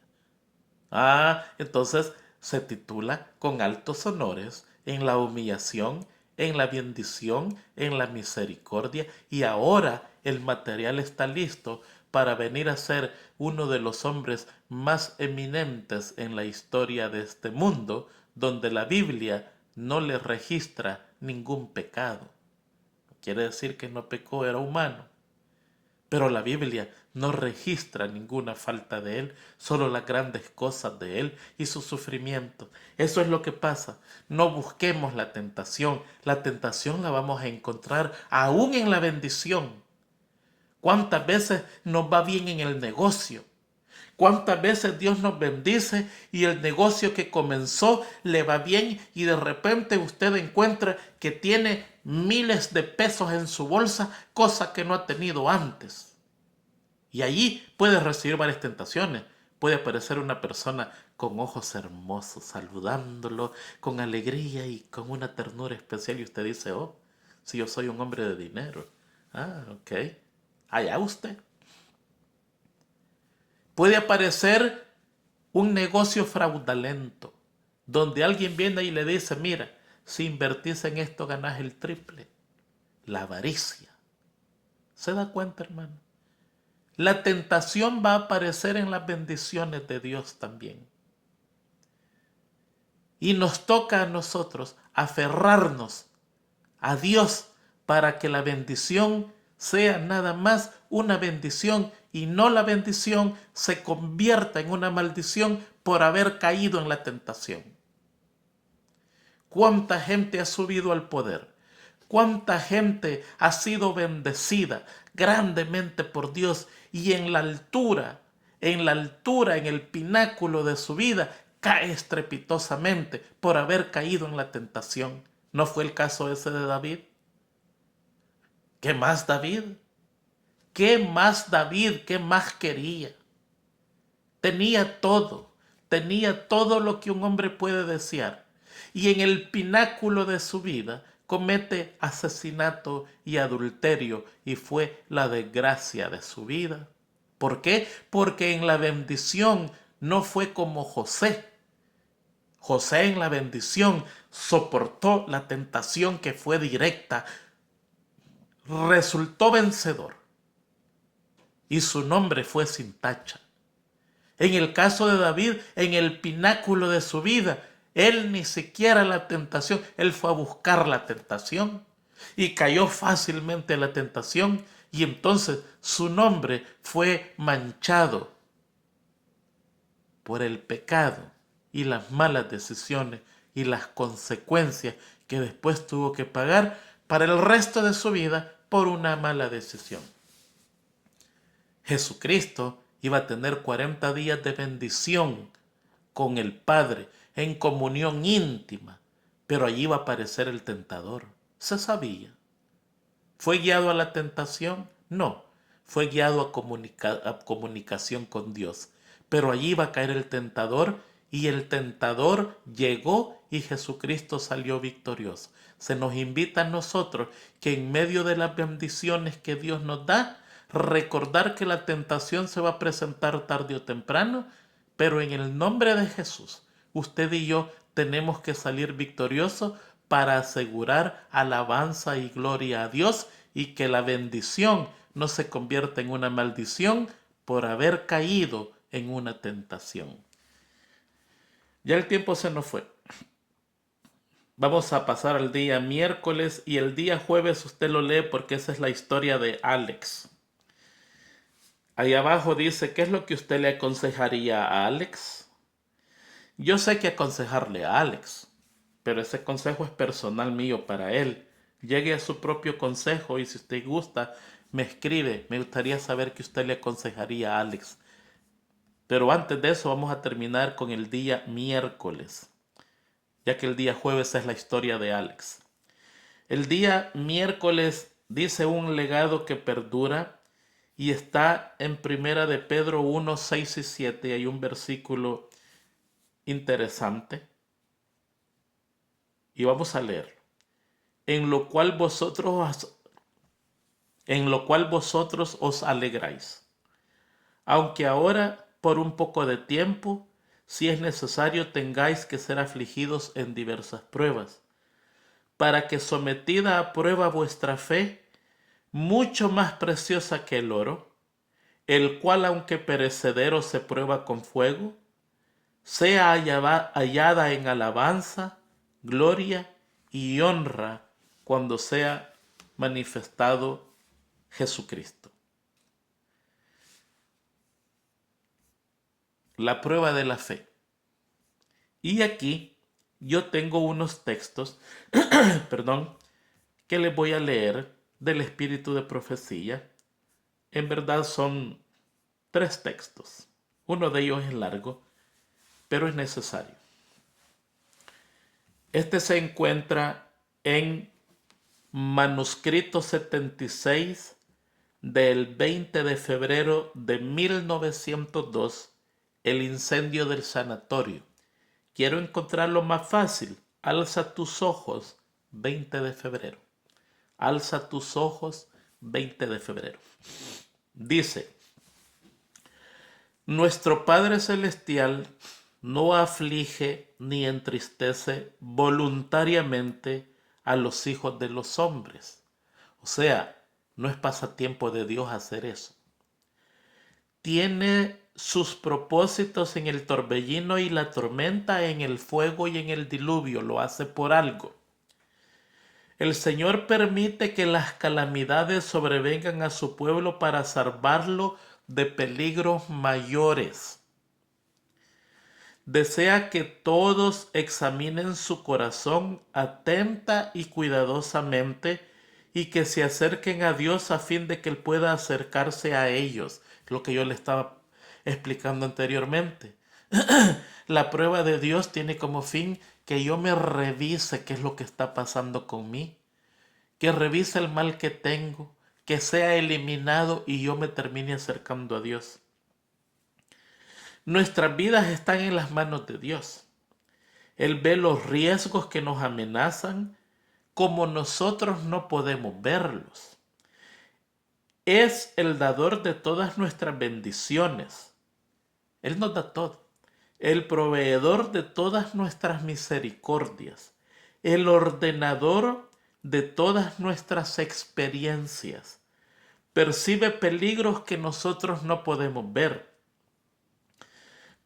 Entonces se titula con altos honores en la humillación, en la bendición, en la misericordia, y ahora el material está listo para venir a ser uno de los hombres más eminentes en la historia de este mundo, donde la Biblia no le registra ningún pecado. Quiere decir que no pecó, era humano. Pero la Biblia no registra ninguna falta de él, solo las grandes cosas de él y su sufrimiento. Eso es lo que pasa. No busquemos la tentación. La tentación la vamos a encontrar aún en la bendición. ¿Cuántas veces nos va bien en el negocio? ¿Cuántas veces Dios nos bendice y el negocio que comenzó le va bien y de repente usted encuentra que tiene miles de pesos en su bolsa, cosa que no ha tenido antes? Y allí puede recibir varias tentaciones. Puede aparecer una persona con ojos hermosos, saludándolo con alegría y con una ternura especial y usted dice, oh, si yo soy un hombre de dinero. Ah, ok. Allá usted. Puede aparecer un negocio fraudulento, donde alguien viene y le dice, mira, si invertís en esto ganas el triple. La avaricia. ¿Se da cuenta, hermano? La tentación va a aparecer en las bendiciones de Dios también. Y nos toca a nosotros aferrarnos a Dios para que la bendición sea nada más una bendición y no la bendición se convierta en una maldición por haber caído en la tentación. ¿Cuánta gente ha subido al poder? ¿Cuánta gente ha sido bendecida grandemente por Dios y en la altura, en el pináculo de su vida, cae estrepitosamente por haber caído en la tentación? ¿No fue el caso ese de David? ¿Qué más David? ¿Qué más David? ¿Qué más quería? Tenía todo lo que un hombre puede desear. Y en el pináculo de su vida comete asesinato y adulterio y fue la desgracia de su vida. ¿Por qué? Porque en la bendición no fue como José. José en la bendición soportó la tentación que fue directa, resultó vencedor y su nombre fue sin tacha. En el caso de David, en el pináculo de su vida, él ni siquiera la tentación, él fue a buscar la tentación y cayó fácilmente en la tentación y entonces su nombre fue manchado por el pecado y las malas decisiones y las consecuencias que después tuvo que pagar para el resto de su vida por una mala decisión. Jesucristo iba a tener 40 días de bendición con el Padre, en comunión íntima, pero allí iba a aparecer el tentador. Se sabía. ¿Fue guiado a la tentación? No, fue guiado a comunicación con Dios. Pero allí iba a caer el tentador y el tentador llegó y Jesucristo salió victorioso. Se nos invita a nosotros que en medio de las bendiciones que Dios nos da, recordar que la tentación se va a presentar tarde o temprano, pero en el nombre de Jesús, usted y yo tenemos que salir victoriosos para asegurar alabanza y gloria a Dios y que la bendición no se convierta en una maldición por haber caído en una tentación. Ya el tiempo se nos fue. Vamos a pasar al día miércoles y el día jueves usted lo lee porque esa es la historia de Alex. Ahí abajo dice, ¿qué es lo que usted le aconsejaría a Alex? Yo sé que aconsejarle a Alex, pero ese consejo es personal mío para él. Llegue a su propio consejo y si usted gusta, me escribe. Me gustaría saber qué usted le aconsejaría a Alex. Pero antes de eso vamos a terminar con el día miércoles, ya que el día jueves es la historia de Alex. El día miércoles dice un legado que perdura y está en Primera de Pedro 1, 6 y 7. Hay un versículo interesante y vamos a leer. En lo cual vosotros os alegráis, aunque ahora por un poco de tiempo, si es necesario, tengáis que ser afligidos en diversas pruebas, para que sometida a prueba vuestra fe, mucho más preciosa que el oro, el cual aunque perecedero se prueba con fuego, sea hallada en alabanza, gloria y honra cuando sea manifestado Jesucristo. La prueba de la fe. Y aquí yo tengo unos textos, perdón, que les voy a leer del espíritu de profecía. En verdad son 3 textos. Uno de ellos es largo, pero es necesario. Este se encuentra en manuscrito 76 del 20 de febrero de 1902, el incendio del sanatorio. Quiero encontrarlo más fácil. Alza tus ojos, 20 de febrero. Alza tus ojos, 20 de febrero. Dice: nuestro Padre Celestial no aflige ni entristece voluntariamente a los hijos de los hombres. O sea, no es pasatiempo de Dios hacer eso. Tiene sus propósitos en el torbellino y la tormenta, en el fuego y en el diluvio. Lo hace por algo. El Señor permite que las calamidades sobrevengan a su pueblo para salvarlo de peligros mayores. Desea que todos examinen su corazón atenta y cuidadosamente y que se acerquen a Dios a fin de que Él pueda acercarse a ellos. Lo que yo le estaba explicando anteriormente. La prueba de Dios tiene como fin que yo me revise qué es lo que está pasando con mí, que revise el mal que tengo, que sea eliminado y yo me termine acercando a Dios. Nuestras vidas están en las manos de Dios. Él ve los riesgos que nos amenazan como nosotros no podemos verlos. Es el dador de todas nuestras bendiciones. Él nos da todo. El proveedor de todas nuestras misericordias. El ordenador de todas nuestras experiencias. Percibe peligros que nosotros no podemos ver.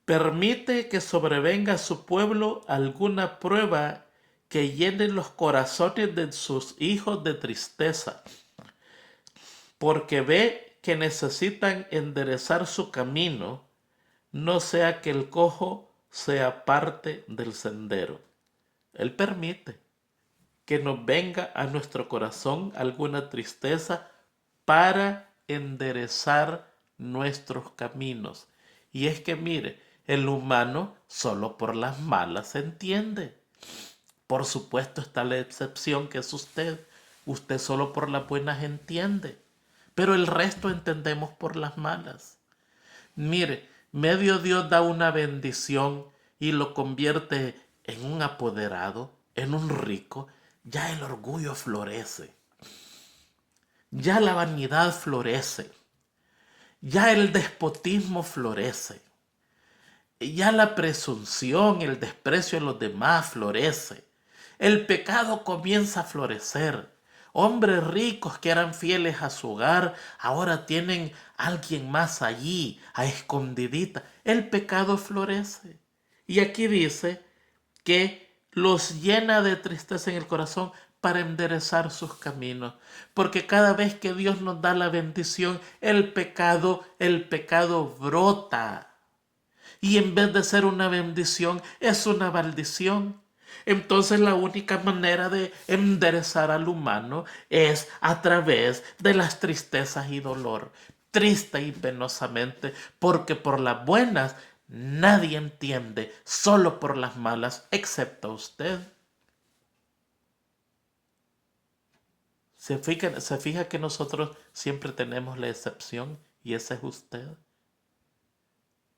Permite que sobrevenga a su pueblo alguna prueba que llene los corazones de sus hijos de tristeza, porque ve que necesitan enderezar su camino, no sea que el cojo sea parte del sendero. Él permite que nos venga a nuestro corazón alguna tristeza para enderezar nuestros caminos. Y es que mire, el humano solo por las malas se entiende. Por supuesto está la excepción que es usted. Usted solo por las buenas entiende. Pero el resto entendemos por las malas. Mire, medio Dios da una bendición y lo convierte en un apoderado, en un rico. Ya el orgullo florece. Ya la vanidad florece. Ya el despotismo florece. Ya la presunción, el desprecio a los demás florece. El pecado comienza a florecer. Hombres ricos que eran fieles a su hogar, ahora tienen a alguien más allí, a escondidita. El pecado florece. Y aquí dice que los llena de tristeza en el corazón para enderezar sus caminos. Porque cada vez que Dios nos da la bendición, el pecado brota. Y en vez de ser una bendición, es una maldición. Entonces la única manera de enderezar al humano es a través de las tristezas y dolor. Triste y penosamente, porque por las buenas nadie entiende, solo por las malas, excepto usted. Se fija que nosotros siempre tenemos la excepción y ese es usted.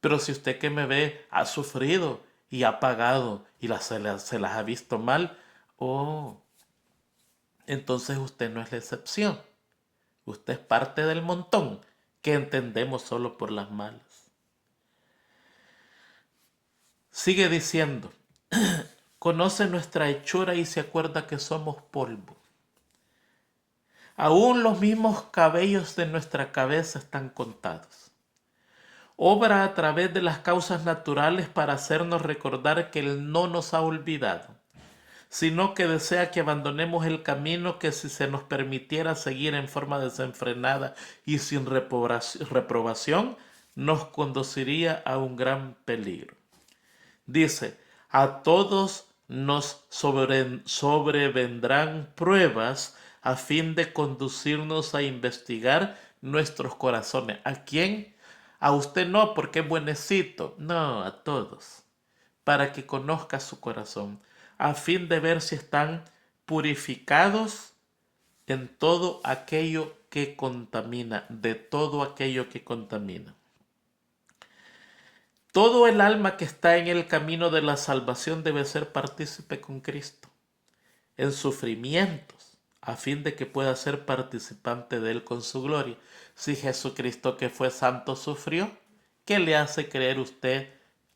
Pero si usted que me ve ha sufrido y ha pagado y se las ha visto mal, entonces usted no es la excepción. Usted es parte del montón que entendemos solo por las malas. Sigue diciendo, conoce nuestra hechura y se acuerda que somos polvo. Aún los mismos cabellos de nuestra cabeza están contados. obra a través de las causas naturales para hacernos recordar que Él no nos ha olvidado, sino que desea que abandonemos el camino que, si se nos permitiera seguir en forma desenfrenada y sin reprobación, nos conduciría a un gran peligro. Dice, a todos nos sobrevendrán pruebas a fin de conducirnos a investigar nuestros corazones. ¿A quién? A usted no, porque es buenecito. No, a todos. Para que conozca su corazón, a fin de ver si están purificados en todo aquello que contamina, de todo aquello que contamina. Todo el alma que está en el camino de la salvación debe ser partícipe con Cristo en sufrimientos, a fin de que pueda ser participante de Él con su gloria. Si Jesucristo, que fue santo, sufrió, ¿qué le hace creer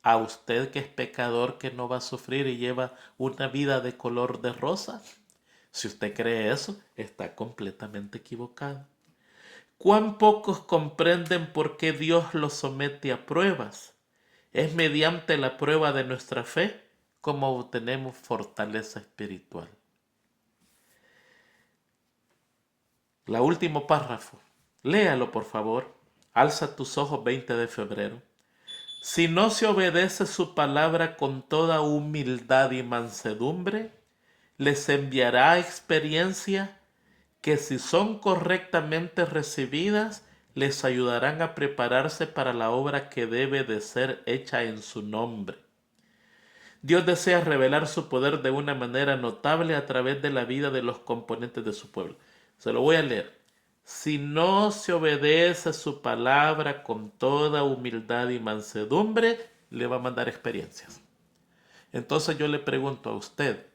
a usted que es pecador, que no va a sufrir y lleva una vida de color de rosa? Si usted cree eso, está completamente equivocado. ¿Cuán pocos comprenden por qué Dios los somete a pruebas? Es mediante la prueba de nuestra fe como obtenemos fortaleza espiritual. La último párrafo. Léalo, por favor. Alza tus ojos, 20 de febrero. Si no se obedece su palabra con toda humildad y mansedumbre, les enviará experiencia que, si son correctamente recibidas, les ayudarán a prepararse para la obra que debe de ser hecha en su nombre. Dios desea revelar su poder de una manera notable a través de la vida de los componentes de su pueblo. Se lo voy a leer. Si no se obedece su palabra con toda humildad y mansedumbre, le va a mandar experiencias. Entonces yo le pregunto a usted,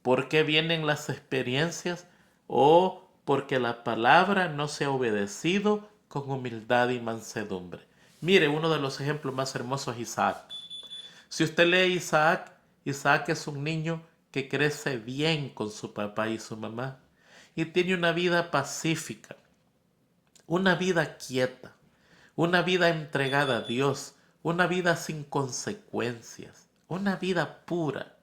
¿por qué vienen las experiencias? ¿O porque la palabra no se ha obedecido con humildad y mansedumbre? Mire, uno de los ejemplos más hermosos es Isaac. Si usted lee Isaac, Isaac es un niño que crece bien con su papá y su mamá y tiene una vida pacífica, una vida quieta, una vida entregada a Dios, una vida sin consecuencias, una vida pura.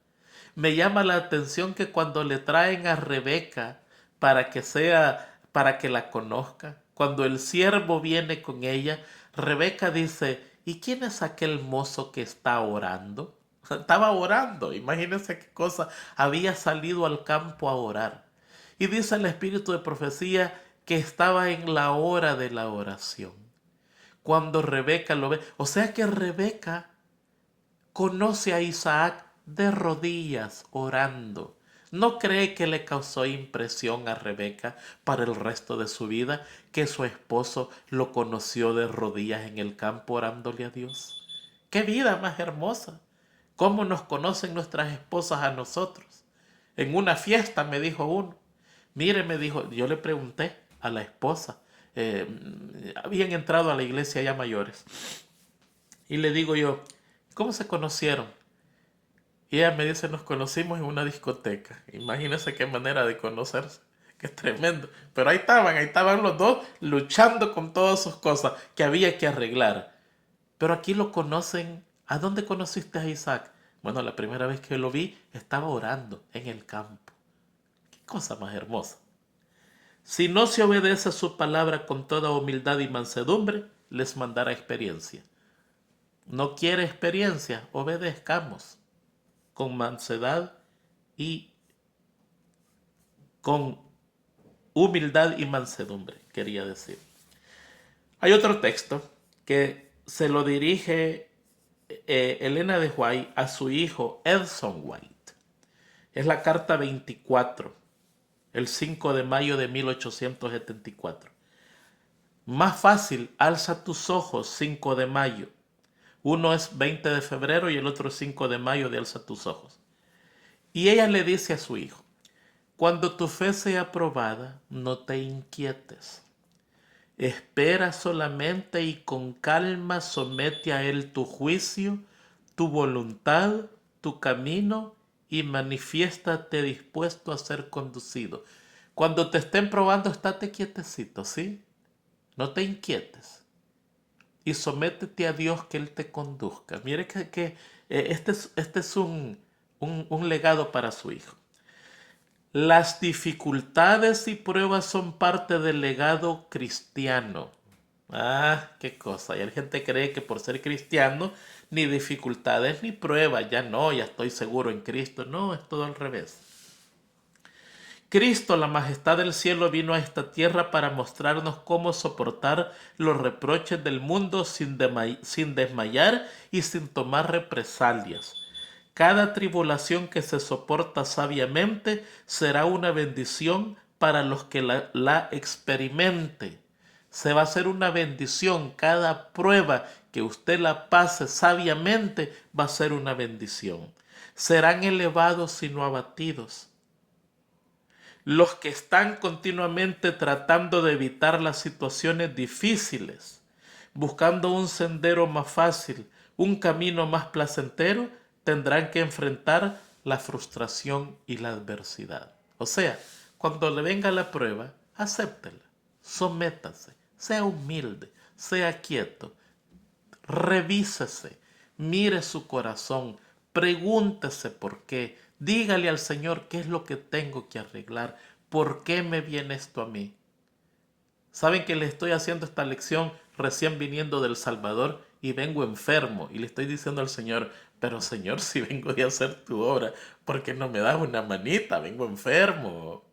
Me llama la atención que cuando le traen a Rebeca para que la conozca, cuando el siervo viene con ella, Rebeca dice, ¿y quién es aquel mozo que está orando? Estaba orando, imagínense qué cosa, había salido al campo a orar. Y dice el espíritu de profecía que estaba en la hora de la oración. Cuando Rebeca lo ve, o sea que Rebeca conoce a Isaac de rodillas orando. ¿No cree que le causó impresión a Rebeca para el resto de su vida que su esposo lo conoció de rodillas en el campo orándole a Dios? ¡Qué vida más hermosa! ¿Cómo nos conocen nuestras esposas a nosotros? En una fiesta me dijo uno. Mire, me dijo, yo le pregunté a la esposa, habían entrado a la iglesia ya mayores, y le digo yo, ¿cómo se conocieron? Y ella me dice, nos conocimos en una discoteca. Imagínense qué manera de conocerse. Qué tremendo. Pero ahí estaban los dos luchando con todas sus cosas que había que arreglar. Pero aquí lo conocen. ¿A dónde conociste a Isaac? Bueno, la primera vez que lo vi estaba orando en el campo. Qué cosa más hermosa. Si no se obedece a su palabra con toda humildad y mansedumbre, les mandará experiencia. ¿No quiere experiencia? Obedezcamos con mansedad y con humildad y mansedumbre, quería decir. Hay otro texto que se lo dirige Elena de White a su hijo Edson White. Es la carta 24, el 5 de mayo de 1874. Más fácil, alza tus ojos, 5 de mayo. Uno es 20 de febrero y el otro es 5 de mayo de alza tus ojos. Y ella le dice a su hijo, cuando tu fe sea probada, no te inquietes. Espera solamente y con calma somete a Él tu juicio, tu voluntad, tu camino y manifiéstate dispuesto a ser conducido. Cuando te estén probando, estate quietecito, ¿sí? No te inquietes. y sométete a Dios que Él te conduzca. Mire que este es un legado para su hijo. Las dificultades y pruebas son parte del legado cristiano. Ah, qué cosa. Y la gente cree que por ser cristiano, ni dificultades ni pruebas. Ya no, ya estoy seguro en Cristo. No, es todo al revés. Cristo, la majestad del cielo, vino a esta tierra para mostrarnos cómo soportar los reproches del mundo sin desmayar y sin tomar represalias. Cada tribulación que se soporta sabiamente será una bendición para los que la experimente. Se va a hacer una bendición. Cada prueba que usted la pase sabiamente va a ser una bendición. Serán elevados y no abatidos. Los que están continuamente tratando de evitar las situaciones difíciles, buscando un sendero más fácil, un camino más placentero, tendrán que enfrentar la frustración y la adversidad. O sea, cuando le venga la prueba, acéptela, sométase, sea humilde, sea quieto, revísese, mire su corazón, pregúntese por qué, dígale al Señor qué es lo que tengo que arreglar, por qué me viene esto a mí. Saben que le estoy haciendo esta lección recién viniendo del Salvador y vengo enfermo y le estoy diciendo al Señor, pero Señor, si vengo de hacer tu obra, ¿por qué no me das una manita? Vengo enfermo.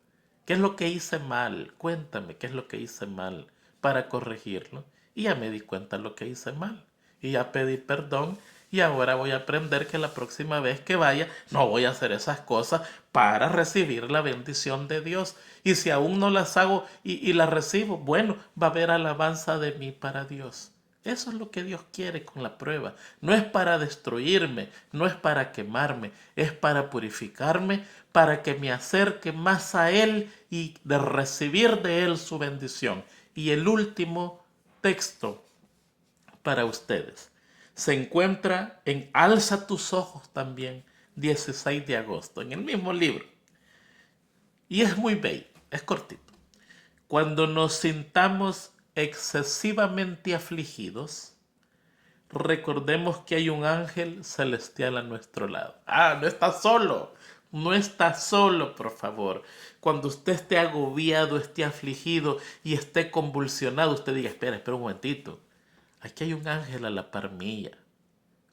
¿Qué es lo que hice mal? Cuéntame qué es lo que hice mal para corregirlo. Y ya me di cuenta de lo que hice mal. Y ya pedí perdón y ahora voy a aprender que la próxima vez que vaya no voy a hacer esas cosas para recibir la bendición de Dios. Y si aún no las hago y las recibo, bueno, va a haber alabanza de mí para Dios. Eso es lo que Dios quiere con la prueba. No es para destruirme, no es para quemarme, es para purificarme, para que me acerque más a Él y de recibir de Él su bendición. Y el último texto para ustedes se encuentra en Alza tus ojos también, 16 de agosto, en el mismo libro. Y es muy bello, es cortito. Cuando nos sintamos excesivamente afligidos, recordemos que hay un ángel celestial a nuestro lado. Ah, no está solo. No está solo, por favor. Cuando usted esté agobiado, esté afligido y esté convulsionado, usted diga, espera un momentito. Aquí hay un ángel a la par mía.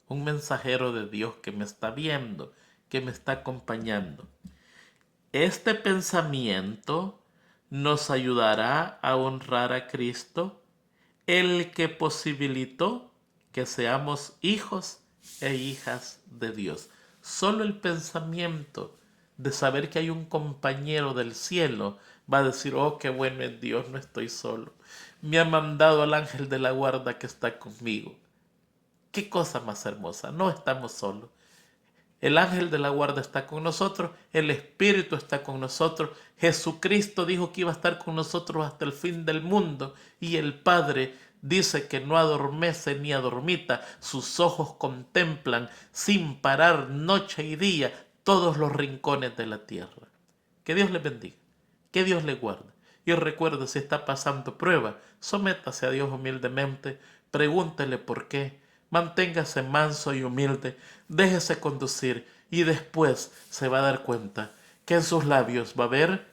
Un mensajero de Dios que me está viendo, que me está acompañando. Este pensamiento nos ayudará a honrar a Cristo, el que posibilitó que seamos hijos e hijas de Dios. Solo el pensamiento de saber que hay un compañero del cielo va a decir, oh, qué bueno es Dios, no estoy solo. Me ha mandado al ángel de la guarda que está conmigo. Qué cosa más hermosa, no estamos solos. El ángel de la guarda está con nosotros, el Espíritu está con nosotros, Jesucristo dijo que iba a estar con nosotros hasta el fin del mundo y el Padre dice que no adormece ni adormita, sus ojos contemplan sin parar noche y día todos los rincones de la tierra. Que Dios le bendiga, que Dios le guarde. Y recuerde, si está pasando prueba, sométase a Dios humildemente, pregúntele por qué, manténgase manso y humilde, déjese conducir y después se va a dar cuenta que en sus labios va a haber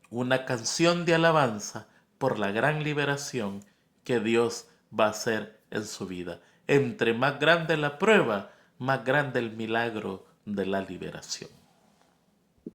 una canción de alabanza por la gran liberación que Dios va a hacer en su vida. Entre más grande la prueba, más grande el milagro de la liberación.